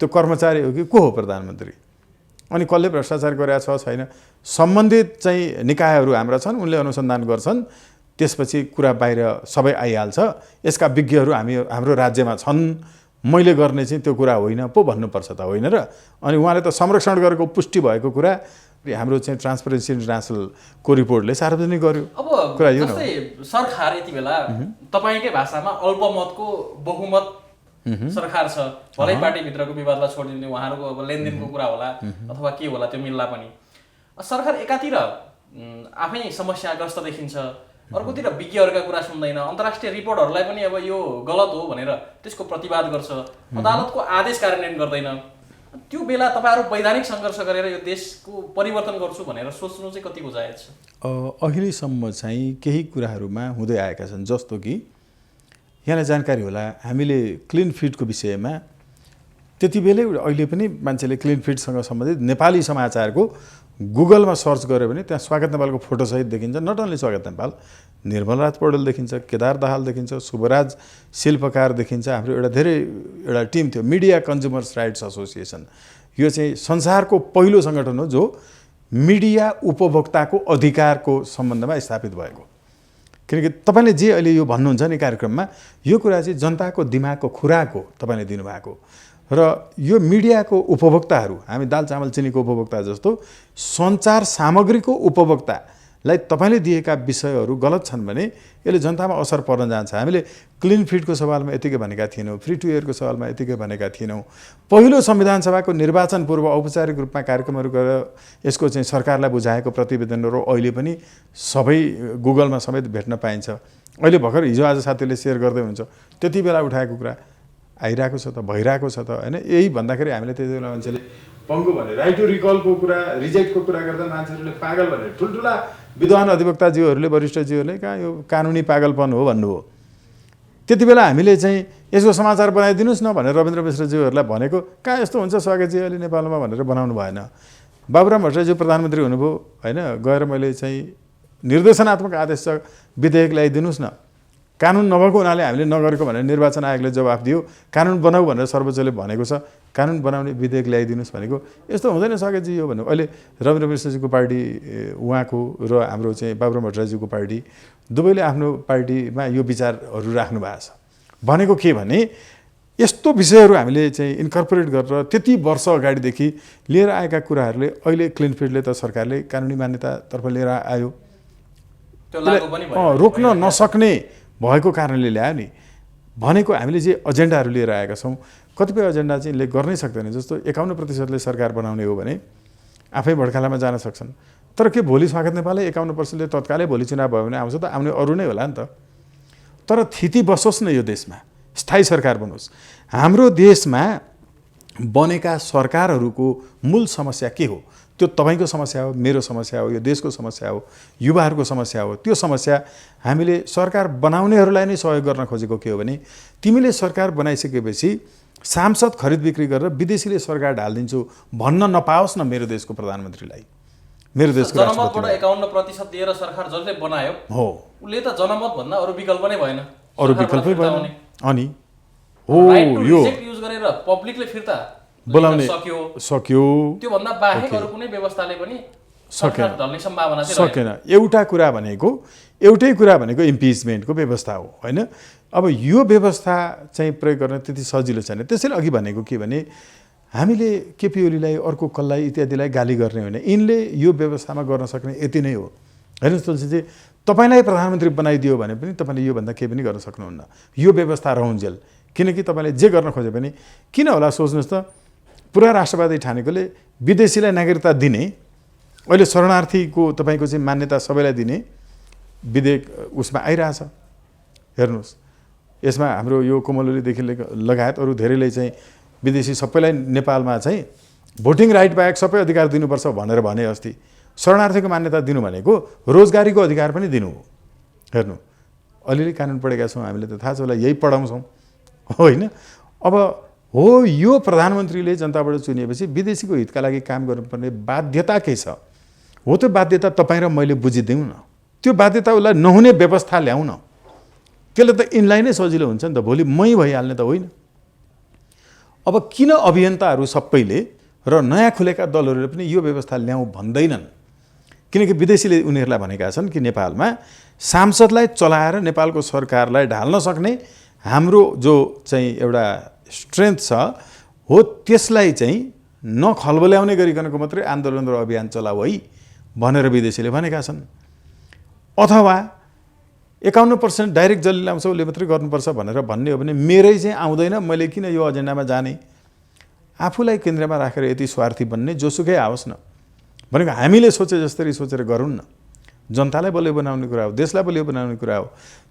त्यो कर्मचारी हो कि, को हो प्रधानमन्त्री? अनि कसले भ्रष्टाचार गरेको छ छैन, सम्बन्धित चाहिँ निकायहरू हाम्रा छन्, उनले अनुसन्धान गर्छन्, त्यसपछि कुरा बाहिर सबै आइहाल्छ। यसका विज्ञहरू हाम्रो राज्यमा छन्, मैले गर्ने चाहिँ त्यो कुरा होइन पो भन्नुपर्छ त, होइन र? अनि उहाँले त संरक्षण गरेको पुष्टि भएको कुरा हाम्रो चाहिँ ट्रान्सपरेन्सी इन्टरनेसनलको रिपोर्टले सार्वजनिक गर्यो। अब जस्तै सरकार यति बेला तपाईँकै भाषामा अल्पमतको बहुमत सरकार छ, भलै पार्टीभित्रको विवादलाई छोडिदिने उहाँहरूको अब लेनदेनको कुरा होला अथवा के होला त्यो मिल्ला पनि। सरकार एकातिर आफै समस्याग्रस्त देखिन्छ, अर्कोतिर विज्ञहरूका कुरा सुन्दैन, अन्तर्राष्ट्रिय रिपोर्टहरूलाई पनि अब यो गलत हो भनेर त्यसको प्रतिवाद गर्छ, अदालतको आदेश कार्यान्वयन गर्दैन। त्यो बेला तपाईँहरू वैधानिक सङ्घर्ष गरेर यो देशको परिवर्तन गर्छु भनेर सोच्नु चाहिँ कतिको जायज छ? अहिलेसम्म चाहिँ केही कुराहरूमा हुँदै आएका छन्, जस्तो कि यहाँलाई जानकारी होला हामीले क्लिन फिडको विषयमा त्यति बेलै अहिले पनि मान्छेले क्लिन फिडसँग सम्बन्धित नेपाली समाचारको गुगलमा सर्च गऱ्यो भने त्यहाँ स्वागत नेपालको फोटोसहित देखिन्छ। नट ओन्ली स्वागत नेपाल, निर्मलराज पौडेल देखिन्छ, केदार दाहाल देखिन्छ, शुभराज शिल्पकार देखिन्छ। हाम्रो एउटा टिम थियो, मिडिया कन्ज्युमर्स राइट्स एसोसिएसन। यो चाहिँ संसारको पहिलो सङ्गठन हो जो मिडिया उपभोक्ताको अधिकारको सम्बन्धमा स्थापित भएको। किनकि तपाईँले जे अहिले यो भन्नुहुन्छ नि कार्यक्रममा, यो कुरा चाहिँ जनताको दिमागको खुराक हो तपाईँले दिनुभएको। र यो मिडियाको उपभोक्ताहरू, हामी दाल चामल चिनीको उपभोक्ता जस्तो सञ्चार सामग्रीको उपभोक्तालाई तपाईँले दिएका विषयहरू गलत छन् भने यसले जनतामा असर पर्न जान्छ। हामीले क्लिन फिडको सवालमा यतिकै भनेका थिएनौँ, फ्री टु एयरको सवालमा यतिकै भनेका थिएनौँ। पहिलो संविधान सभाको निर्वाचन पूर्व औपचारिक रूपमा कार्यक्रमहरू गरेर यसको चाहिँ सरकारलाई बुझाएको प्रतिवेदनहरू अहिले पनि सबै गुगलमा समेत भेट्न पाइन्छ। अहिले भर्खर हिजो आज साथीले सेयर गर्दै हुन्छ, त्यति बेला उठाएको कुरा आइरहेको छ त, भइरहेको छ त, होइन? यही भन्दाखेरि हामीले त्यति बेला मान्छेले पङ्गु भने राइट टु रिकलको कुरा, रिजेक्टको कुरा गर्दा मान्छेहरूले पागल भने ठुल्ठुला विद्वान अधिवक्ताज्यूहरूले, वरिष्ठज्यूहरूले कहाँ यो कानुनी पागलपन हो भन्नुभयो। त्यति बेला हामीले चाहिँ यसको समाचार बनाइदिनुहोस् न भनेर रविन्द्र मिश्रज्यूहरूलाई भनेको, कहाँ यस्तो हुन्छ स्वागतजी अहिले नेपालमा भनेर बनाउनु भएन। बाबुराम भट्टराईज्यू प्रधानमन्त्री हुनुभयो, होइन? गएर मैले चाहिँ निर्देशनात्मक आदेश विधेयक ल्याइदिनुहोस् न, कानुन नभएको हुनाले हामीले नगरेको भनेर निर्वाचन आयोगले जवाफ दियो, कानुन बनाऊ भनेर सर्वोच्चले भनेको छ, कानुन बनाउने विधेयक ल्याइदिनुहोस् भनेको। यस्तो हुँदैन स्वागतजी यो भन्नु। अहिले रविन्द्र मिश्रजीको पार्टी उहाँको र हाम्रो चाहिँ बाबुराम भट्टराईज्यूको पार्टी दुवैले आफ्नो पार्टीमा यो विचारहरू राख्नु भएको छ। भनेको के भने यस्तो विषयहरू हामीले चाहिँ इन्कर्पोरेट गरेर त्यति वर्ष अगाडिदेखि लिएर आएका कुराहरूले अहिले क्लिन फिडले त सरकारले कानुनी मान्यतातर्फ लिएर आयो, रोक्न नसक्ने भएको कारणले ल्यायो नि। भनेको हामीले जे एजेन्डाहरू लिएर आएका छौँ, कतिपय एजेन्डा चाहिँ गर्नै सक्दैन। जस्तो 51% सरकार बनाउने हो भने आफै भड्कालामा जान सक्छन्, तर के भोलि स्वागत नेपालले 51% तत्कालै भोलि चुनाव भयो भने आउँछ त? आउने अरू नै होला नि त। तर थिति बसोस् न यो देशमा, स्थायी सरकार बनोस्। हाम्रो देशमा बनेका सरकारहरूको मूल समस्या के हो? त्यो तपाईँको समस्या हो, मेरो समस्या हो, यो देशको समस्या हो, युवाहरूको समस्या हो। त्यो समस्या हामीले सरकार बनाउनेहरूलाई नै सहयोग गर्न खोजेको के हो भने तिमीले सरकार बनाइसकेपछि सांसद खरिद बिक्री गरेर विदेशीले सरकार ढालिदिन्छु भन्न नपाओस् न मेरो देशको प्रधानमन्त्रीलाई, मेरो देशको जनमतबाट 51% दिएर सरकार जसले बनायो हो उसले त जनमत भन्दा अरू विकल्प नै भएन, अरू विकल्पै भएन। अनि हो यो युज गरेर पब्लिकले फिर्ता बोलाउने सक्यो त्यो भन्दा बाहेक अरू कुनै व्यवस्थाले पनि सरकार ढल्ने सम्भावना चाहिँ सकेन। एउटै कुरा भनेको इम्पिचमेन्टको व्यवस्था हो हैन। अब यो व्यवस्था चाहिँ प्रयोग गर्न त्यति सजिलो छैन। त्यसैले अघि भनेको के भने हामीले केपी ओलीलाई, अर्को कसलाई इत्यादिलाई गाली गर्ने होइन, यिनले यो व्यवस्थामा गर्न सक्ने यति नै हो। हेर्नुहोस् तुलसीजी, तपाईँलाई प्रधानमन्त्री बनाइदियो भने पनि तपाईँले योभन्दा केही पनि गर्न सक्नुहुन्न, यो व्यवस्था रहुन्जेल। किनकि तपाईँले जे गर्न खोजे पनि किन होला सोच्नुहोस् त, पुरा राष्ट्रवादी ठानेकोले विदेशीलाई नागरिकता दिने, अहिले शरणार्थीको तपाईँको चाहिँ मान्यता सबैलाई दिने विधेयक उसमा आइरहेछ। हेर्नुहोस्, यसमा हाम्रो यो कोमल ओलीदेखि लगायत अरू धेरैले चाहिँ विदेशी सबैलाई नेपालमा चाहिँ भोटिङ राइट बाहेक सबै अधिकार दिनुपर्छ भनेर भने। अस्ति शरणार्थीको मान्यता दिनु भनेको रोजगारीको अधिकार पनि दिनु हो। हेर्नु, अलिअलि कानुन पढेका छौँ हामीले, त थाहा छ होला, यही पढाउँछौँ होइन। अब हो, यो प्रधानमन्त्रीले जनताबाट चुनिएपछि विदेशीको हितका लागि काम गर्नुपर्ने बाध्यता के छ हो, त्यो बाध्यता तपाईँ र मैले बुझिदिउँ न। त्यो बाध्यता उसलाई नहुने व्यवस्था ल्याउँ न। त्यसले त यिनलाई नै सजिलो हुन्छ नि त, भोलि मै भइहाल्ने त होइन। अब किन अभियन्ताहरू सबैले र नयाँ खुलेका दलहरूले पनि यो व्यवस्था ल्याउँ भन्दैनन्? किनकि विदेशीले उनीहरूलाई भनेका छन् कि नेपालमा सांसदलाई चलाएर नेपालको सरकारलाई ढाल्न सक्ने हाम्रो जो चाहिँ एउटा स्ट्रेन्थ छ हो, त्यसलाई चाहिँ नखलबल्याउने गरिकनको मात्रै आन्दोलन र अभियान चलाऊ है भनेर विदेशीले भनेका छन्। अथवा 51% डाइरेक्ट जसले ल्याउँछ उसले मात्रै गर्नुपर्छ भनेर भन्ने हो भने मेरै चाहिँ आउँदैन, मैले किन यो एजेन्डामा जाने? आफूलाई केन्द्रमा राखेर यति स्वार्थी बन्ने जोसुकै आओस् न भनेको हामीले सोचे जस्तै सोचेर गरौँ न। जनतालाई बलियो बनाउने कुरा हो, देशलाई बलियो बनाउने कुरा हो।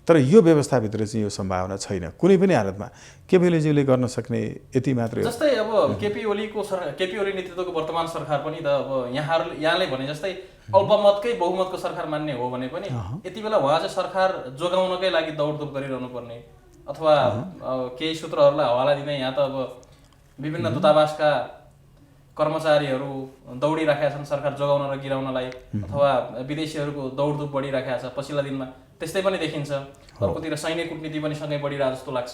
तर यो व्यवस्थाभित्र चाहिँ यो सम्भावना छैन कुनै पनि हालतमा। केपी ओलीजीले गर्न सक्ने यति मात्रै हो। जस्तै अब केपी ओली नेतृत्वको वर्तमान सरकार पनि त अब यहाँले भने जस्तै अल्पमतकै बहुमतको सरकार मान्ने हो भने पनि यति बेला उहाँ चाहिँ सरकार जोगाउनकै लागि दौडधुप गरिरहनु पर्ने, अथवा केही सूत्रहरूलाई हवाला दिँदै यहाँ त अब विभिन्न दूतावासका कर्मचारीहरू दौडिराखेका छन् सरकार जोगाउन र गिराउनलाई, अथवा विदेशीहरूको दौडधुप बढिराखेका छ पछिल्ला दिनमा, त्यस्तै पनि देखिन्छ। अर्कोतिर सैन्य कूटनीति पनि सँगै बढिरहेको जस्तो लाग्छ।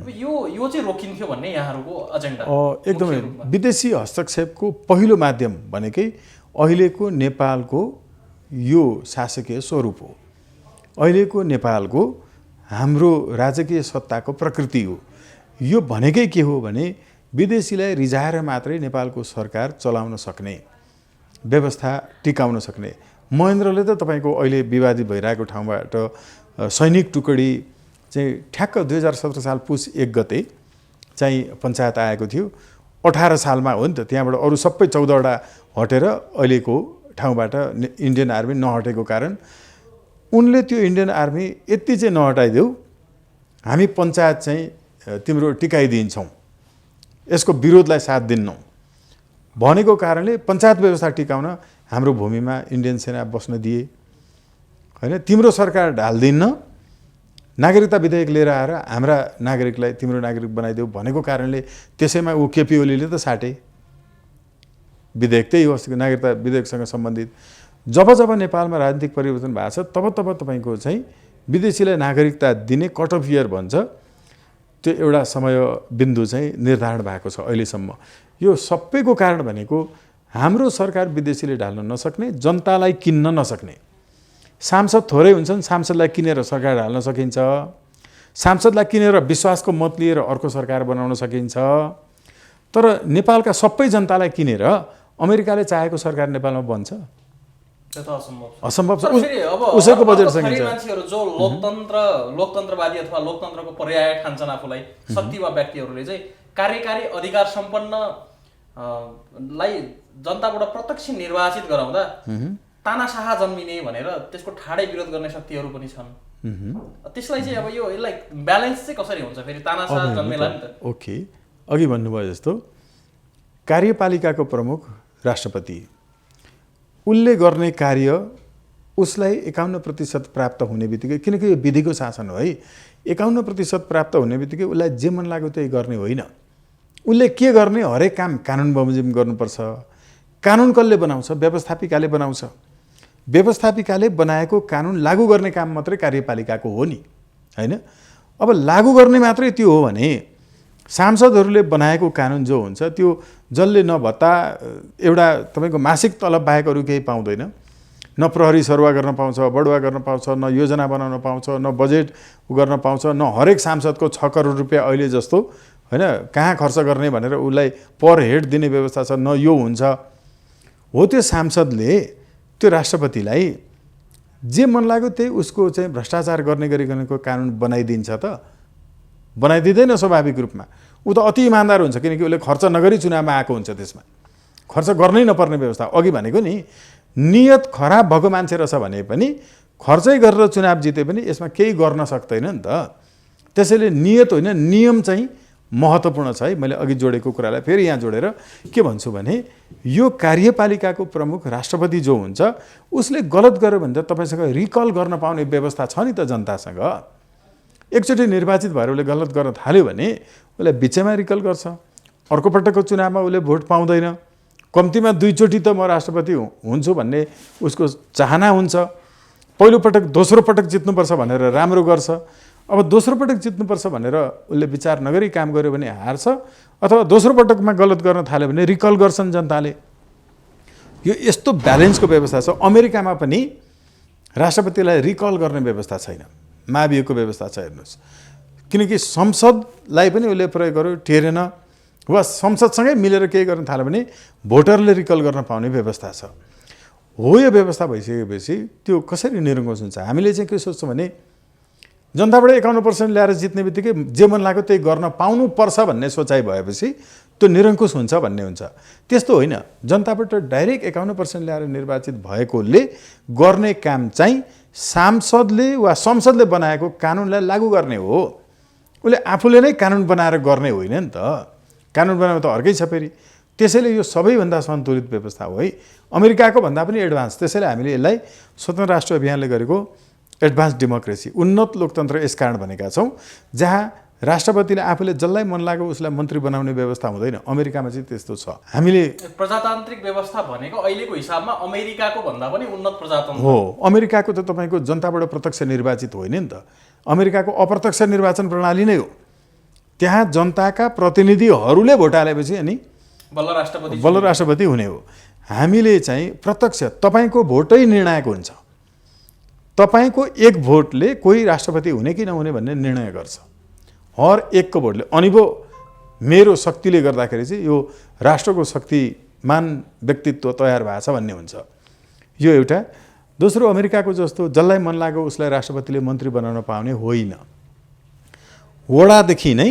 अब यो चाहिँ रोकिन्थ्यो भन्ने यहाँहरूको एजेन्डा एकदमै। विदेशी हस्तक्षेपको पहिलो माध्यम भनेकै अहिलेको नेपालको यो शासकीय स्वरूप हो, अहिलेको नेपालको हाम्रो राजकीय सत्ताको प्रकृति हो। यो भनेकै के हो भने विदेशीलाई रिझाएर मात्रै नेपालको सरकार चलाउन सक्ने, व्यवस्था टिकाउन सक्ने। महेन्द्रले त तपाईँको अहिले विवादित भइरहेको ठाउँबाट सैनिक टुकडी चाहिँ ठ्याक्क 2017 साल पुस 1 गते चाहिँ पञ्चायत आएको थियो। 18 सालमा हो नि त, त्यहाँबाट अरू सबै 14वटा हटेर अहिलेको ठाउँबाट इन्डियन आर्मी नहटेको कारण उनले त्यो इन्डियन आर्मी यति चाहिँ नहटाइदेऊ, हामी पञ्चायत चाहिँ तिम्रो टिकाइदिन्छौँ, यसको विरोधलाई साथ दिन्नौँ भनेको कारणले पञ्चायत व्यवस्था टिकाउन हाम्रो भूमिमा इन्डियन सेना बस्न दिए होइन। तिम्रो सरकार ढाल्दिन्न, नागरिकता विधेयक लिएर आएर हाम्रा नागरिकलाई तिम्रो नागरिक बनाइदेऊ भनेको कारणले त्यसैमा ऊ केपी ओलीले त साटे विधेयक, त्यही हो अस्तिको नागरिकता विधेयकसँग सम्बन्धित। जब जब नेपालमा राजनीतिक परिवर्तन भएको छ तब तब तपाईँको चाहिँ विदेशीलाई नागरिकता दिने कट अफ इयर भन्छ, त्यो एउटा समय बिन्दु चाहिँ निर्धारण भएको छ अहिलेसम्म। यो सबैको कारण भनेको हाम्रो सरकार विदेशीले ढाल्न नसक्ने, जनतालाई किन्न नसक्ने। सांसद थोरै हुन्छन्, सांसदलाई किनेर सरकार ढाल्न सकिन्छ, सांसदलाई किनेर विश्वासको मत लिएर अर्को सरकार बनाउन सकिन्छ। तर नेपालका सबै जनतालाई किनेर अमेरिकाले चाहेको सरकार नेपालमा बन्छ? असम्भव छ। उसैको बजेट सकिन्छ। मान्छेहरू जो लोकतन्त्रवादी अथवा लोकतन्त्रको पर्याय ठान्छन् आफूलाई, शक्ति वा व्यक्तिहरूले चाहिँ कार्यकारी अधिकार सम्पन्न लाई जनताबाट प्रत्यक्ष निर्वाचित गराउँदा तानाशाह जन्मिने भनेर त्यसको ठाडै विरोध गर्ने शक्तिहरू पनि छन्। त्यसलाई चाहिँ अब यसलाई ब्यालेन्स चाहिँ कसरी हुन्छ फेरि? तानाशाह जन्मेला नि त। ओके, अघि भन्नुभयो जस्तो कार्यपालिकाको प्रमुख राष्ट्रपति उसले गर्ने कार्य उसलाई 51% प्राप्त हुने बित्तिकै, किनकि यो विधिको शासन हो है, 51% प्राप्त हुने बित्तिकै उसलाई जे मन लाग्यो त्यही गर्ने होइन। उसले के गर्ने, हरेक काम कानुन बमोजिम गर्नुपर्छ। कानुन कसले बनाउँछ? व्यवस्थापिकाले बनाउँछ। व्यवस्थापिकाले बनाएको कानुन लागू गर्ने काम मात्रै कार्यपालिकाको हो नि, होइन? अब लागू गर्ने मात्रै त्यो हो भने सांसदहरूले बनाएको कानुन जो हुन्छ त्यो जसले न भत्ता, एउटा तपाईँको मासिक तलब बाहेक अरू केही पाउँदैन, न प्रहरी सरुवा गर्न पाउँछ, बढुवा गर्न पाउँछ, न योजना बनाउन पाउँछ, न बजेट गर्न पाउँछ, न हरेक सांसदको 6 करोड रुपियाँ अहिले जस्तो, होइन, कहाँ खर्च गर्ने भनेर उसलाई पर हेड दिने व्यवस्था छ, न यो हुन्छ। हो त्यो सांसदले त्यो राष्ट्रपतिलाई जे मन लाग्यो त्यही उसको चाहिँ भ्रष्टाचार गर्ने गरिकनको कानुन बनाइदिन्छ त? बनाइदिँदैन स्वाभाविक रूपमा। ऊ त अति इमान्दार हुन्छ, किनकि उसले खर्च नगरी चुनावमा आएको हुन्छ। त्यसमा खर्च गर्नै नपर्ने व्यवस्था। अघि भनेको नि, नियत खराब भएको मान्छे रहेछ भने पनि खर्चै गरेर चुनाव जिते पनि यसमा केही गर्न सक्दैन नि त। त्यसैले नियत होइन, नियम चाहिँ महत्त्वपूर्ण छ है। मैले अघि जोडेको कुरालाई फेरि यहाँ जोडेर के भन्छु भने, यो कार्यपालिकाको प्रमुख राष्ट्रपति जो हुन्छ उसले गलत गर्यो भने त तपाईँसँग रिकल गर्न पाउने व्यवस्था छ नि त जनतासँग। एकचोटि निर्वाचित भएर उसले गलत गर्न थाल्यो भने उसलाई बिचैमा रिकल गर्छ। अर्को पटकको चुनावमा उसले भोट पाउँदैन। कम्तीमा 2 चोटि त म राष्ट्रपति हुन्छु भन्ने उसको चाहना हुन्छ। पहिलो पटक, दोस्रो पटक जित्नुपर्छ भनेर राम्रो गर्छ। अब दोस्रो पटक जित्नुपर्छ भनेर उसले विचार नगरी काम गर्यो भने हार्छ, अथवा दोस्रो पटकमा गलत गर्न थाल्यो भने रिकल गर्छन् जनताले। यो यस्तो ब्यालेन्सको व्यवस्था छ। अमेरिकामा पनि राष्ट्रपतिलाई रिकल गर्ने व्यवस्था छैन, महाभियोगको व्यवस्था छ। हेर्नुहोस्, किनकि संसदलाई पनि उसले प्रयोग गर्यो, टेरेन, वा संसदसँगै मिलेर केही गर्न थाल्यो भने भोटरले रिकल गर्न पाउने व्यवस्था छ। हो, यो व्यवस्था भइसकेपछि त्यो कसरी निरङ्कुश हुन्छ? हामीले चाहिँ के सोच्छौँ भने जनताबाट 51% ल्याएर जित्ने बित्तिकै जे मन लाग्यो त्यही गर्न पाउनुपर्छ भन्ने सोचाइ भएपछि त्यो निरङ्कुश हुन्छ भन्ने हुन्छ। त्यस्तो होइन। जनताबाट डाइरेक्ट 51% ल्याएर निर्वाचित भएकोले गर्ने काम चाहिँ सांसदले वा संसदले बनाएको कानुनलाई लागू गर्ने हो। उसले आफूले नै कानुन बनाएर गर्ने होइन नि त। कानुन बनाउनु त अर्कै छ फेरि। त्यसैले यो सबैभन्दा सन्तुलित व्यवस्था हो है, अमेरिकाको भन्दा पनि एडभान्स। त्यसैले हामीले यसलाई स्वतन्त्र राष्ट्र अभियानले गरेको एडभान्स डेमोक्रेसी, उन्नत लोकतन्त्र यसकारण भनेका छौँ, जहाँ राष्ट्रपतिले आफूले जसलाई मन लाग्यो उसलाई मन्त्री बनाउने व्यवस्था हुँदैन। अमेरिकामा चाहिँ त्यस्तो छ। हामीले प्रजातान्त्रिक व्यवस्था भनेको अहिलेको हिसाबमा अमेरिकाको भन्दा पनि उन्नत प्रजातन्त्र हो। अमेरिकाको त तपाईँको जनताबाट प्रत्यक्ष निर्वाचित होइन नि त। अमेरिकाको अप्रत्यक्ष निर्वाचन प्रणाली नै हो। त्यहाँ जनताका प्रतिनिधिहरूले भोट हालेपछि अनि बल्ल राष्ट्रपति हुने हो। हामीले चाहिँ प्रत्यक्ष, तपाईँको भोटै निर्णायक हुन्छ। तपाईँको एक भोटले कोही राष्ट्रपति हुने कि नहुने भन्ने निर्णय गर्छ, हर एकको भोटले। अनि पो मेरो शक्तिले गर्दाखेरि चाहिँ यो राष्ट्रको शक्तिमान व्यक्तित्व तयार भएको छ भन्ने हुन्छ। यो एउटा। दोस्रो, अमेरिकाको जस्तो जसलाई मन लाग्यो उसलाई राष्ट्रपतिले मन्त्री बनाउन पाउने होइन। वडादेखि नै,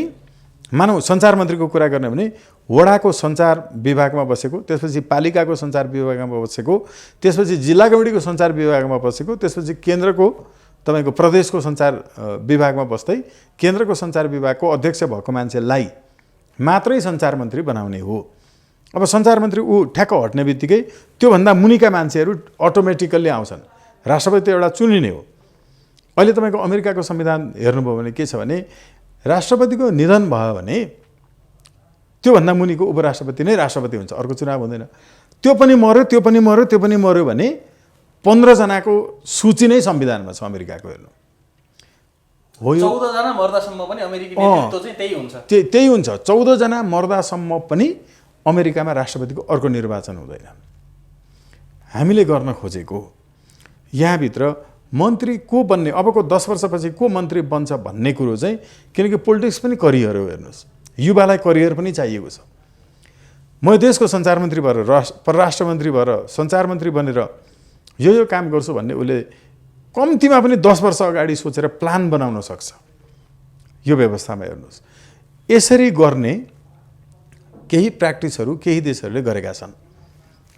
मानौ सञ्चार मन्त्रीको कुरा गर्ने भने वडाको सञ्चार विभागमा बसेको, त्यसपछि पालिकाको सञ्चार विभागमा बसेको, त्यसपछि जिल्ला कमिटीको सञ्चार विभागमा बसेको, त्यसपछि केन्द्रको तपाईँको प्रदेशको सञ्चार विभागमा बस्दै केन्द्रको सञ्चार विभागको अध्यक्ष भएको मान्छेलाई मात्रै सञ्चार मन्त्री बनाउने हो। अब सञ्चार मन्त्री ऊ ठ्याक्क हट्ने बित्तिकै त्योभन्दा मुनिका मान्छेहरू अटोमेटिकल्ली आउँछन्। राष्ट्रपति त एउटा चुनिने हो। अहिले तपाईँको अमेरिकाको संविधान हेर्नुभयो भने के छ भने, राष्ट्रपतिको निधन भयो भने त्योभन्दा मुनिको उपराष्ट्रपति नै राष्ट्रपति हुन्छ, अर्को चुनाव हुँदैन। त्यो पनि मर्यो, त्यो पनि मर्यो, त्यो पनि मर्यो भने 15 जनाको सूची नै संविधानमा छ अमेरिकाको। हेर्नु हो, यो 14 जना मर्दासम्म पनि अमेरिकी नेतृत्व चाहिँ त्यही हुन्छ। त्यही हुन्छ। 14 जना मर्दासम्म पनि अमेरिकामा राष्ट्रपतिको अर्को निर्वाचन हुँदैन। हामीले गर्न खोजेको यहाँभित्र मन्त्री को बन्ने, अबको 10 वर्षपछि को मन्त्री बन्छ भन्ने कुरो चाहिँ, किनकि पोलिटिक्स पनि करियर हो। हेर्नुहोस्, युवालाई करियर पनि चाहिएको छ। म देशको सञ्चार मन्त्री भएर, परराष्ट्र मन्त्री भएर, सञ्चार मन्त्री बनेर यो काम गर्छु भन्ने उसले कम्तीमा पनि 10 वर्ष अगाडि सोचेर प्लान बनाउन सक्छ। यो व्यवस्थामा हेर्नुहोस्, यसरी गर्ने केही प्र्याक्टिसहरू केही देशहरूले गरेका छन्,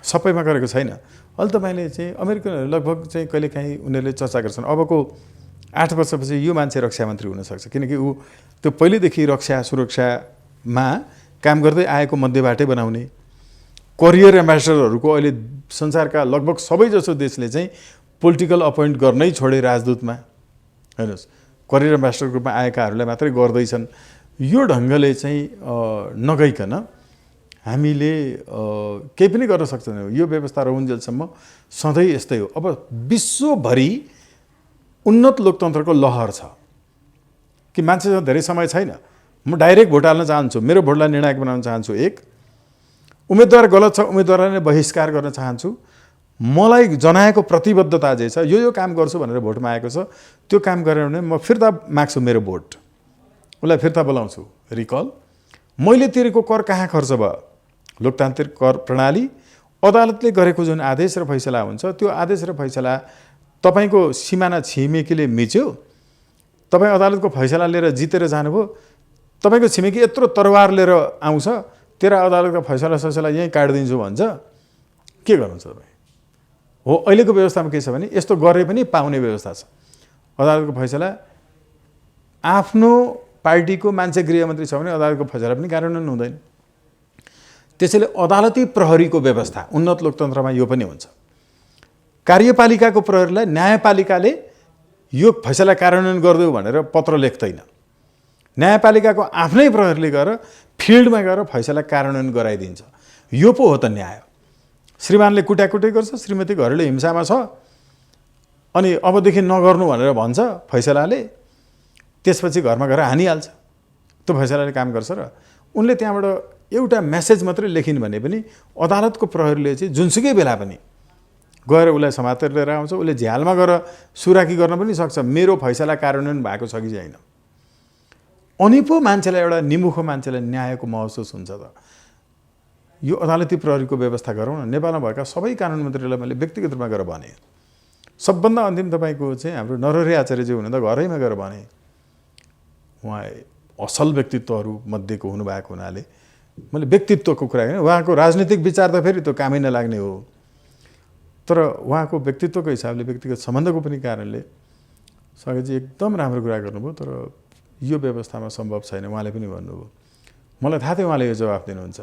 सबैमा गरेको छैन। अहिले तपाईँले चाहिँ अमेरिकनहरू लगभग चाहिँ कहिलेकाहीँ उनीहरूले चर्चा गर्छन्, अबको 8 वर्षपछि यो मान्छे रक्षा मन्त्री हुनसक्छ, किनकि ऊ त्यो पहिल्यैदेखि रक्षा सुरक्षामा काम गर्दै आएको मध्येबाटै बनाउने। करियर एम्बेसडरहरूको अहिले संसारका लगभग सबैजसो देशले चाहिँ पोलिटिकल अपोइन्ट गर्नै छोडे राजदूतमा, हेर्नुहोस् करियर एम्बेसडरको रूपमा आएकाहरूलाई मात्रै गर्दैछन्। यो ढङ्गले चाहिँ नगइकन हामीले केही पनि गर्न सक्दैनौँ। यो व्यवस्था रहउन्जेलसम्म सधैँ यस्तै हो। अब विश्वभरि उन्नत लोकतन्त्रको लहर छ कि मान्छेसँग धेरै समय छैन, म डाइरेक्ट भोट हाल्न चाहन्छु, मेरो भोटलाई निर्णायक बनाउन चाहन्छु, एक उम्मेदवार गलत छ उम्मेदवारलाई नै बहिष्कार गर्न चाहन्छु, मलाई जनाएको प्रतिबद्धता जे छ यो काम गर्छु भनेर भोट मागेको छ त्यो काम गरेर भने म फिर्ता माग्छु मेरो भोट, उसलाई फिर्ता बोलाउँछु रिकल, मैले तिरेको कर कहाँ खर्च भयो, लोकतान्त्रिक कर प्रणाली, अदालतले गरेको जुन आदेश र फैसला हुन्छ त्यो आदेश र फैसला तपाईँको सिमाना छिमेकीले मिच्यो, तपाईँ अदालतको फैसला लिएर जितेर जानुभयो, तपाईँको छिमेकी यत्रो तरवार लिएर आउँछ, तेरा अदालतको फैसला यहीँ काटिदिन्छु भन्छ, के गर्नुहुन्छ तपाईँ? हो अहिलेको व्यवस्थामा के छ भने यस्तो गरे पनि पाउने व्यवस्था छ। अदालतको फैसला आफ्नो पार्टीको मान्छे गृहमन्त्री छ भने अदालतको फैसला पनि कार्यान्वयन हुँदैन। त्यसैले अदालती प्रहरीको व्यवस्था उन्नत लोकतन्त्रमा यो पनि हुन्छ। कार्यपालिकाको प्रहरीलाई न्यायपालिकाले यो फैसला कार्यान्वयन गरिदेऊ भनेर पत्र लेख्दैन, न्यायपालिकाको आफ्नै प्रहरीले गएर फिल्डमा गएर फैसला कार्यान्वयन गराइदिन्छ। यो पो हो त न्याय। श्रीमानले कुटाकुटी गर्छ, श्रीमती घरेलु हिंसामा छ अनि अबदेखि नगर्नु भनेर भन्छ फैसलाले, त्यसपछि घरमा गएर हानिहाल्छ, त्यो फैसलाले काम गर्छ। र उनले त्यहाँबाट एउटा मेसेज मात्रै लेखिन् भने पनि अदालतको प्रहरीले चाहिँ जुनसुकै बेला पनि गएर उसलाई समातेर लिएर आउँछ, उसले झ्यालमा गएर सुराकी गर्न पनि सक्छ मेरो फैसला कार्यान्वयन भएको छ कि छैन। अनि पो मान्छेलाई एउटा निमुखो मान्छेलाई न्यायको महसुस हुन्छ। त यो अदालती प्रहरीको व्यवस्था गरौँ न। नेपालमा भएका सबै कानुन मन्त्रीलाई मैले व्यक्तिगत रूपमा गएर भने, सबभन्दा अन्तिम तपाईँको चाहिँ हाम्रो नरहरि आचार्यजी हुनु त घरैमा गएर भने, उहाँ असल व्यक्तित्वहरू मध्येको हुनुभएको हुनाले मैले व्यक्तित्वको कुरा गरेँ। उहाँको राजनीतिक विचार त फेरि त्यो कामै नलाग्ने हो, तर उहाँको व्यक्तित्वको हिसाबले व्यक्तिगत सम्बन्धको पनि कारणले स्वागतजी एकदम राम्रो कुरा गर्नुभयो, तर यो व्यवस्थामा सम्भव छैन उहाँले पनि भन्नुभयो। मलाई थाहा थियो उहाँले यो जवाफ दिनुहुन्छ।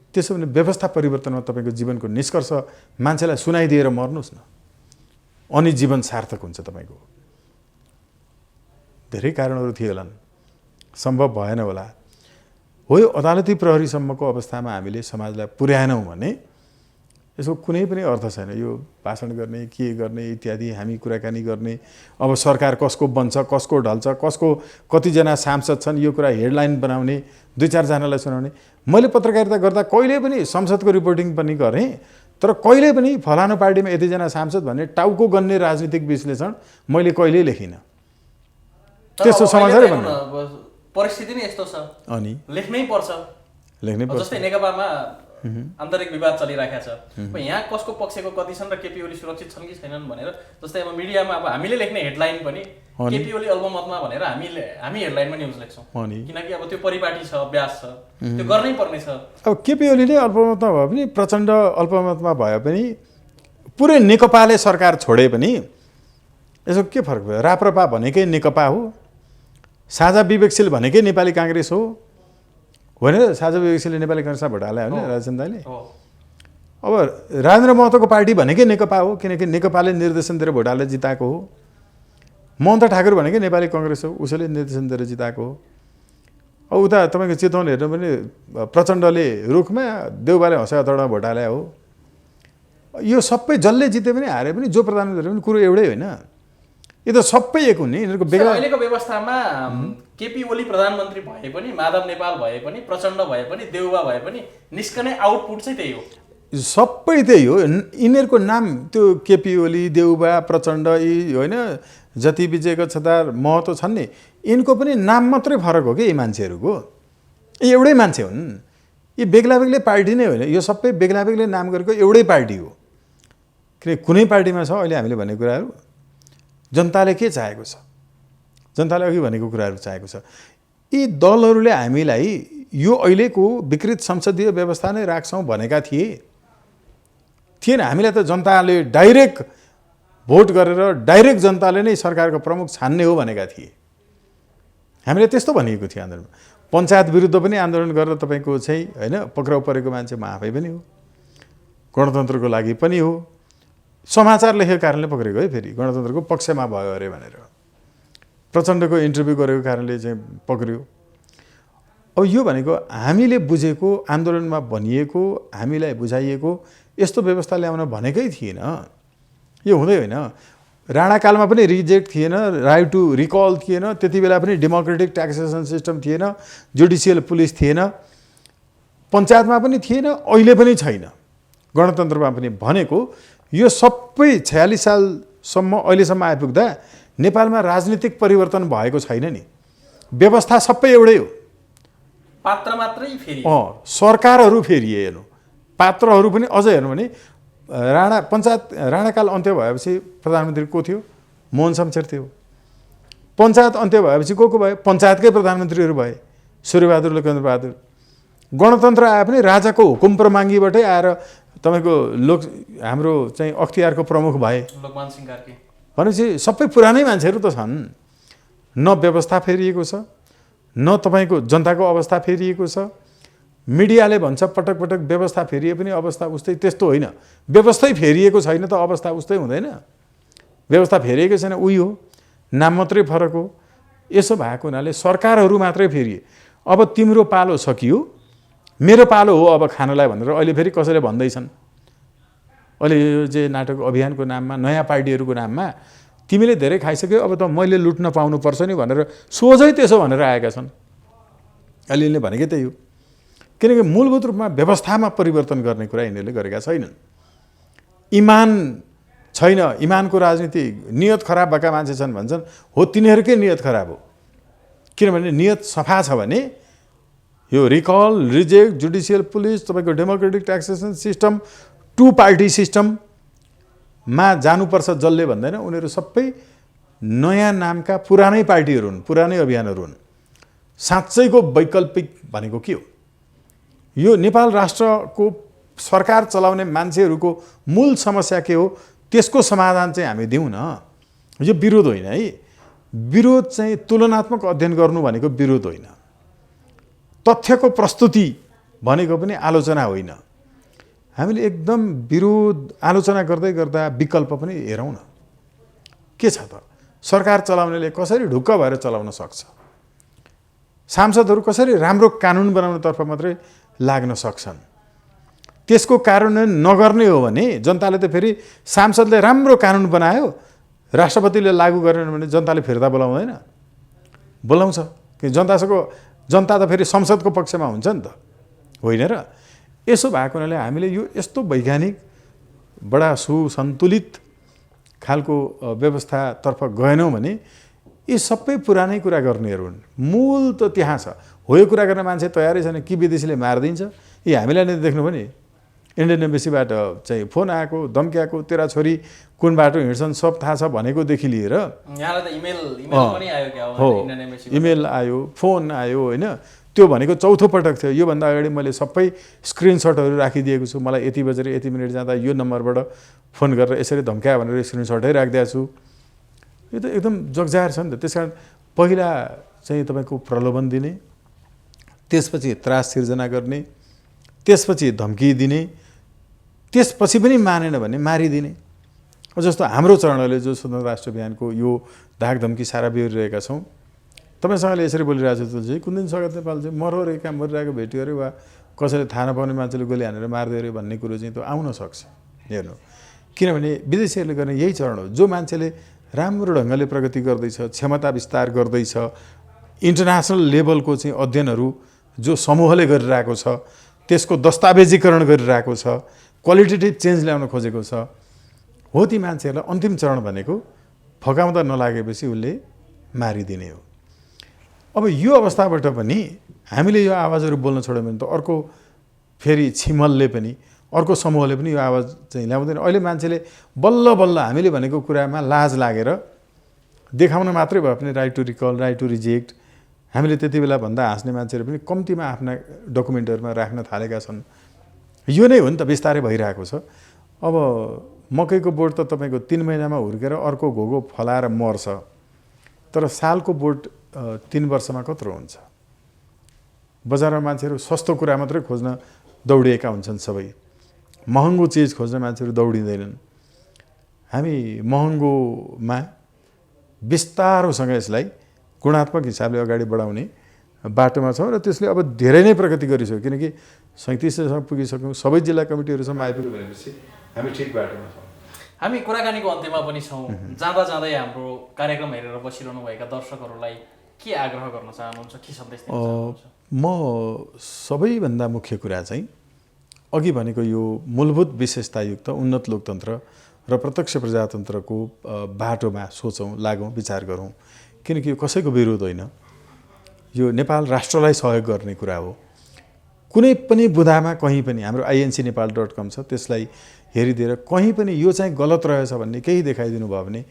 त्यसो भने व्यवस्था परिवर्तनमा तपाईँको जीवनको निष्कर्ष मान्छेलाई सुनाइदिएर मर्नुहोस् न, अनि जीवन सार्थक हुन्छ तपाईँको। धेरै कारणहरू थिए होलान्, सम्भव भएन होला। हो यो अदालती प्रहरीसम्मको अवस्थामा हामीले समाजलाई पुर्याएनौँ भने यसको कुनै पनि अर्थ छैन। यो भाषण गर्ने के गर्ने इत्यादि हामी कुराकानी गर्ने, अब सरकार कसको बन्छ, कसको ढल्छ, कसको कतिजना सांसद छन् यो कुरा हेडलाइन बनाउने, दुई चारजनालाई सुनाउने। मैले पत्रकारिता गर्दा कहिले पनि संसदको रिपोर्टिङ पनि गरेँ, तर कहिले पनि फलानु पार्टीमा यतिजना सांसद भन्ने टाउको गन्ने राजनीतिक विश्लेषण मैले कहिल्यै लेखिनँ। त्यस्तो समाचार भन्नु परिस्थिति नै यस्तो छ, अनि लेख्नै पर्छ। जस्तै नेकपामा आन्तरिक विवाद चलिरहेको छ, यहाँ कसको पक्षको कति छन् र केपी ओली सुरक्षित छन् कि छैनन् भनेर। जस्तै अब मिडियामा अब हामीले लेख्ने हेडलाइन पनि केपी ओली अल्पमतमा भनेर हामी हेडलाइनमा न्युज लेख्छौँ, किनकि अब त्यो परिपाटी छ, अभ्यास छ, त्यो गर्नै पर्ने छ। अब केपी ओलीले अल्पमतमा भए पनि, प्रचण्ड अल्पमतमा भए पनि, पुरै नेकपाले सरकार छोडे पनि यसो के फरक भयो? राप्रपा भनेकै नेकपा हो, साझा विवेकशील भनेकै नेपाली काङ्ग्रेस हो भनेर साझा विवेकशीलले नेपाली काङ्ग्रेसमा भोट हाले होइन राजेन्द्र दाइले। अब राजेन्द्र महतोको पार्टी भनेकै नेकपा हो, किनकि नेकपाले निर्देशन दिएर भोट हालेर जिताएको हो। महन्त ठाकुर भनेकै नेपाली काङ्ग्रेस हो, उसैले निर्देशन दिएर जिताएको हो। अब उता तपाईँको चितवन हेर्नु भने प्रचण्डले रुखमा, देउबाले हँसा भोट हाले हो। यो सबै जसले जिते पनि हारे पनि, जो प्रधानमन्त्री पनि कुरो एउटै होइन, यो त सबै एक हुने। यिनीहरूको बेग्ला अहिलेको व्यवस्थामा केपी ओली प्रधानमन्त्री भए पनि, माधव नेपाल भए पनि, प्रचण्ड भए पनि, देउबा भए पनि निस्कने आउटपुट चाहिँ त्यही हो, सबै त्यही हो। यिनीहरूको नाम त्यो केपी ओली, देउबा, प्रचण्ड यी होइन, जति विजय गच्छदार महतो छन् नि, यिनको पनि नाम मात्रै फरक हो कि यी मान्छेहरूको, यी एउटै मान्छे हुन्। यी बेग्ला बेग्लै पार्टी नै होइन, यो सबै बेग्ला बेग्लै नाम गरेको एउटै पार्टी हो। किन कुनै पार्टीमा छ अहिले हामीले भनेको कुराहरू, जनताले के चाहेको छ, जनताले अघि भनेको कुराहरू चाहेको छ। यी दलहरूले हामीलाई यो अहिलेको विकृत संसदीय व्यवस्था नै राख्छौँ भनेका थिएन। हामीलाई त जनताले डाइरेक्ट भोट गरेर डाइरेक्ट जनताले नै सरकारको प्रमुख छान्ने हो भनेका थिए। हामीले त्यस्तो भनिएको थियो आन्दोलनमा। पञ्चायत विरुद्ध पनि आन्दोलन गरेर तपाईँको चाहिँ होइन पक्राउ परेको मान्छे म आफै पनि हो, गणतन्त्रको लागि पनि हो। समाचार लेखेको कारणले पक्रेको है, फेरि गणतन्त्रको पक्षमा भयो अरे भनेर प्रचण्डको इन्टरभ्यू गरेको कारणले चाहिँ पक्रियो। अब यो भनेको हामीले बुझेको, आन्दोलनमा भनिएको, हामीलाई बुझाइएको यस्तो व्यवस्था ल्याउन भनेकै थिएन। यो हुँदै होइन। राणाकालमा पनि रिजेक्ट थिएन, राइट टु रिकल थिएन, त्यति बेला पनि डेमोक्रेटिक ट्याक्सेसन सिस्टम थिएन, जुडिसियल पुलिस थिएन, पञ्चायतमा पनि थिएन, अहिले पनि छैन, गणतन्त्रमा पनि। भनेको यो सबै 46 सालसम्म अहिलेसम्म आइपुग्दा नेपालमा राजनीतिक परिवर्तन भएको छैन नि, व्यवस्था सबै एउटै हो, पात्र मात्रै फेरि। सरकारहरू फेरिए। हेर्नु पात्रहरू पनि अझ हेर्नु भने राणाकाल अन्त्य भएपछि प्रधानमन्त्री को थियो? मोहन शमशेर थियो। पञ्चायत अन्त्य भएपछि को भयो? पञ्चायतकै प्रधानमन्त्रीहरू भए, सूर्यबहादुर लोकेन्द्र बहादुर। गणतन्त्र आए पनि राजाको हुकुम प्रमाङ्गीबाटै आएर तपाईँको हाम्रो चाहिँ अख्तियारको प्रमुख भए, लोकमान सिंह कार्की। भनेपछि सबै पुरानै मान्छेहरू त छन्। न व्यवस्था फेरिएको छ, न तपाईँको जनताको अवस्था फेरिएको छ। मिडियाले भन्छ पटक पटक व्यवस्था फेरिए पनि अवस्था उस्तै, त्यस्तो होइन। व्यवस्थै फेरिएको छैन त अवस्था उस्तै हुँदैन। व्यवस्था फेरिएको छैन, उही हो, नाम मात्रै फरक हो। यसो भएको हुनाले सरकारहरू मात्रै फेरिए। अब तिम्रो पालो सकियो, मेरो पालो हो अब खानलाई भनेर अहिले फेरि कसैले भन्दैछन्। अहिले यो चाहिँ नाटक अभियानको नाममा, नयाँ पार्टीहरूको नाममा तिमीले धेरै खाइसक्यो, अब त मैले लुट्न पाउनुपर्छ नि भनेर सोझै त्यसो भनेर आएका छन्। अलिअलि भनेकै त्यही हो। किनकि मूलभूत रूपमा व्यवस्थामा परिवर्तन गर्ने कुरा यिनीहरूले गरेका छैनन्। इमान छैन, इमानको राजनीति, नियत खराब भएका मान्छे छन् भन्छन्, हो तिनीहरूकै नियत खराब हो। किनभने नियत सफा छ भने यो रिकल, रिजेक्ट, जुडिसियल पुलिस, तपाईँको democratic taxation system, two party सिस्टममा जानुपर्छ जसले भन्दैन। उनीहरू सबै नयाँ नामका पुरानै पार्टीहरू हुन्, पुरानै अभियानहरू हुन्। साँच्चैको वैकल्पिक भनेको के हो? यो नेपाल राष्ट्रको सरकार चलाउने मान्छेहरूको मूल समस्या के हो, त्यसको समाधान चाहिँ हामी दिउँ न। यो विरोध होइन है। विरोध चाहिँ तुलनात्मक अध्ययन गर्नु भनेको विरोध होइन, तथ्यको प्रस्तुति भनेको पनि आलोचना होइन। हामीले एकदम विरोध आलोचना गर्दै गर्दा विकल्प पनि हेरौँ न। के छ त? सरकार चलाउनेले कसरी ढुक्क भएर चलाउन सक्छ? सांसदहरू कसरी राम्रो कानुन बनाउनतर्फ मात्रै लाग्न सक्छन्? त्यसको कार्यान्वयन नगर्ने हो भने जनताले त फेरि सांसदले राम्रो कानुन बनायो, राष्ट्रपतिले लागू गरेन भने जनताले फिर्ता बोलाउँदैन? बोलाउँछ। कि जनता त फेरि संसदको पक्षमा हुन्छ नि त, होइन र? यसो भएको हुनाले हामीले यो यस्तो वैज्ञानिक बडा सुसन्तुलित खालको व्यवस्थातर्फ गएनौँ भने यी सबै पुरानै कुरा गर्नेहरू हुन्। मूल त त्यहाँ छ। हो यो कुरा गर्न मान्छे तयारै छैन कि विदेशीले मारिदिन्छ। यी हामीलाई नै देख्नु भने इन्डियन एम्बेसीबाट चाहिँ फोन आएको, धम्क्याएको, तेरा छोरी कुन बाटो हिँड्छन् सब थाहा छ भनेकोदेखि लिएर यहाँलाई त इमेल पनि आयो क्या हो, इमेल आयो, फोन आयो, होइन? त्यो भनेको चौथो पटक थियो। योभन्दा अगाडि मैले सबै स्क्रिनसटहरू राखिदिएको छु। मलाई यति बजेर यति मिनट जाँदा यो नम्बरबाट फोन गरेर यसरी धम्क्या भनेर स्क्रिनसटै राखिदिएको छु। यो त एकदम जगजाहेर छ नि त। त्यस कारण पहिला चाहिँ तपाईँको प्रलोभन दिने, त्यसपछि त्रास सिर्जना गर्ने, त्यसपछि धम्की दिने, त्यसपछि पनि मानेन भने मारिदिने। जस्तो हाम्रो चरणले जो स्वतन्त्र राष्ट्र अभियानको यो धाक धम्की सारा बिहोरिरहेका छौँ। तपाईँसँगले यसरी बोलिरहेको छु चाहिँ कुन दिन स्वागत नेपाल चाहिँ मरेका मरिरहेको भेट्यो अरे वा कसैले थाहा नपाउने मान्छेले गोली हानेर मारिदियो अरे भन्ने कुरो चाहिँ त्यो आउन सक्छ। हेर्नु, किनभने विदेशीहरूले गर्ने यही चरण हो। जो मान्छेले राम्रो ढङ्गले प्रगति गर्दैछ, क्षमता विस्तार गर्दैछ, इन्टरनेसनल लेभलको चाहिँ अध्ययनहरू जो समूहले गरिरहेको छ, त्यसको दस्तावेजीकरण गरिरहेको छ, क्वालिटेटिभ चेन्ज ल्याउन खोजेको छ, हो ती मान्छेहरूलाई अन्तिम चरण भनेको फकाउँदा नलागेपछि उसले मारिदिने हो। अब यो अवस्थाबाट पनि हामीले यो आवाजहरू बोल्न छोड्यौँ भने त अर्को फेरि छिमलले पनि, अर्को समूहले पनि यो आवाज चाहिँ ल्याउँदैन। अहिले मान्छेले बल्ल बल्ल हामीले भनेको कुरामा लाज लागेर देखाउन मात्रै भए पनि right to recall, right to reject हामीले त्यति बेला भन्दा हाँस्ने मान्छेहरू पनि कम्तीमा आफ्ना डकुमेन्टहरूमा राख्न थालेका छन्। यो नै हो नि त बिस्तारै भइरहेको छ। अब मकैको बोट त तपाईँको 3 महिनामा हुर्केर अर्को घोगो फलाएर मर्छ, तर सालको बोट 3 वर्षमा कत्रो हुन्छ? बजारमा मान्छेहरू सस्तो कुरा मात्रै खोज्न दौडिएका हुन्छन्। सबै महँगो चिज खोज्न मान्छेहरू दौडिँदैनन्। हामी महँगोमा बिस्तारोसँग यसलाई गुणात्मक हिसाबले अगाडि बढाउने बाटोमा छौँ र त्यसले अब धेरै नै प्रगति गरिसक्यो। किनकि 37 पुगिसक्यौँ, सबै जिल्ला कमिटीहरूसम्म आइपुग्यो भनेपछि हामी ठिक बाटोमा छौँ। हामी कुराकानीको अन्त्यमा पनि छौँ। जाँदा जाँदै हाम्रो कार्यक्रम हेरेर बसिरहनुभएका दर्शकहरूलाई के आग्रह गर्न चाहनुहुन्छ, के सन्देश दिन चाहनुहुन्छ? म सबैभन्दा मुख्य कुरा चाहिँ अघि भनेको यो मूलभूत विशेषतायुक्त उन्नत लोकतन्त्र र प्रत्यक्ष प्रजातन्त्रको बाटोमा सोचौँ, लागौँ, विचार गरौँ। किनकि यो कसैको विरोध होइन, यो नेपाल राष्ट्रलाई सहयोग गर्ने कुरा हो। कुनै पनि बुँदामा कहीँ पनि हाम्रो incnepal.com छ, त्यसलाई हेरिदिएर कहीँ पनि यो चाहिँ गलत रहेछ भन्ने केही देखाइदिनु भयो भने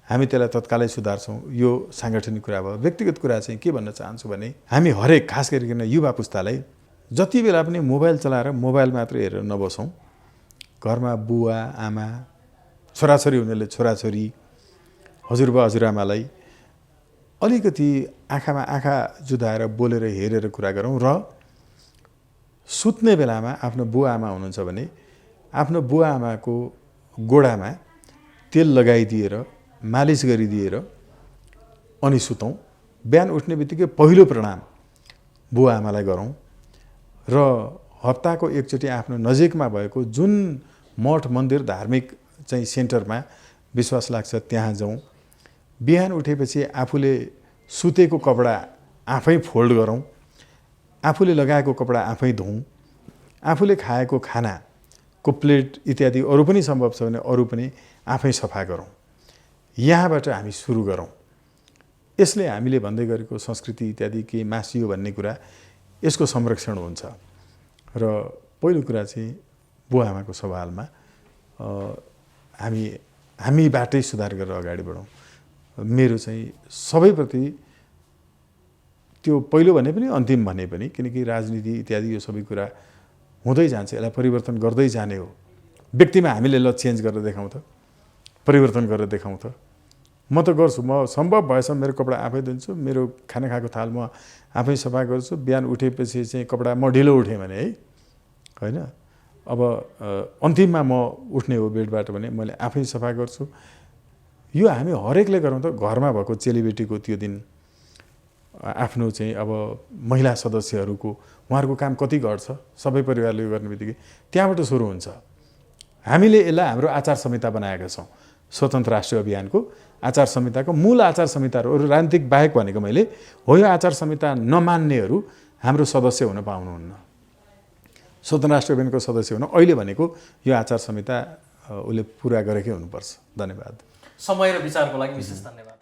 हामी त्यसलाई तत्कालै सुधार्छौँ। यो साङ्गठनिक कुरा भयो। व्यक्तिगत कुरा चाहिँ के भन्न चाहन्छु भने हामी हरेक खास गरिकन युवा पुस्तालाई जति बेला पनि मोबाइल चलाएर मोबाइल मात्र हेरेर नबसौँ। घरमा बुवा आमा, छोराछोरी हुनेले छोराछोरी, हजुरबा हजुरआमालाई अलिकति आँखामा आँखा जुदाएर बोलेर हेरेर कुरा गरौँ। र सुत्ने बेलामा आफ्नो बुवा आमा हुनुहुन्छ भने आफ्नो बुवा आमाको गोडामा तेल लगाइदिएर मालिस गरिदिएर अनि सुतौँ। बिहान उठ्ने बित्तिकै पहिलो प्रणाम बुवा आमालाई गरौँ र हप्ताको एकचोटि आफ्नो नजिकमा भएको जुन मठ मन्दिर धार्मिक चाहिँ सेन्टरमा विश्वास लाग्छ त्यहाँ जाउँ। बिहान उठेपछि आफूले सुतेको कपडा आफै फोल्ड गरौँ, आफूले लगाएको कपडा आफै धौँ, आफूले खाएको खानाको प्लेट इत्यादि अरू पनि सम्भव छ भने अरू पनि आफै सफा गरौँ। यहाँबाट हामी सुरु गरौँ। यसले हामीले भन्दै गरेको संस्कृति इत्यादि के मासियो भन्ने कुरा यसको संरक्षण हुन्छ। र पहिलो कुरा चाहिँ बुवा आमाको सवालमा हामीबाटै सुधार गरेर अगाडि बढौँ। मेरो चाहिँ सबैप्रति त्यो पहिलो भने पनि अन्तिम भने पनि, किनकि राजनीति इत्यादि यो सबै कुरा हुँदै जान्छ, यसलाई परिवर्तन गर्दै जाने हो। व्यक्तिमा हामीले ल चेन्ज गरेर देखाउँ त, परिवर्तन गरेर देखाउँ त। म त गर्छु, म सम्भव भएसम्म मेरो कपडा आफै धुन्छु, मेरो खाना खाएको थाल म आफै सफा गर्छु। बिहान उठेपछि चाहिँ कपडा म ढिलो उठेँ भने है होइन, अब अन्तिममा म उठ्ने हो बेडबाट भने मैले आफै सफा गर्छु। यो हामी हरेकले गरौँ त। घरमा भएको चेलीबेटीको त्यो दिन आफ्नो चाहिँ अब महिला सदस्यहरूको उहाँहरूको काम कति घट्छ, सबै परिवारले गर्ने बित्तिकै त्यहाँबाट सुरु हुन्छ। हामीले यसलाई हाम्रो आचार संहिता बनाएका छौँ। स्वतन्त्र राष्ट्रिय अभियानको आचार संहिताको मूल आचार संहिताहरू अरू राजनीतिक बाहेक भनेको मैले हो। यो आचार संहिता नमान्नेहरू हाम्रो सदस्य हुन पाउनुहुन्न। स्वतन्त्र राष्ट्रिय अभियानको सदस्य हुन अहिले भनेको यो आचार संहिता उसले पुरा गरेकै हुनुपर्छ। धन्यवाद। समय र विचारको लागि विशेष धन्यवाद।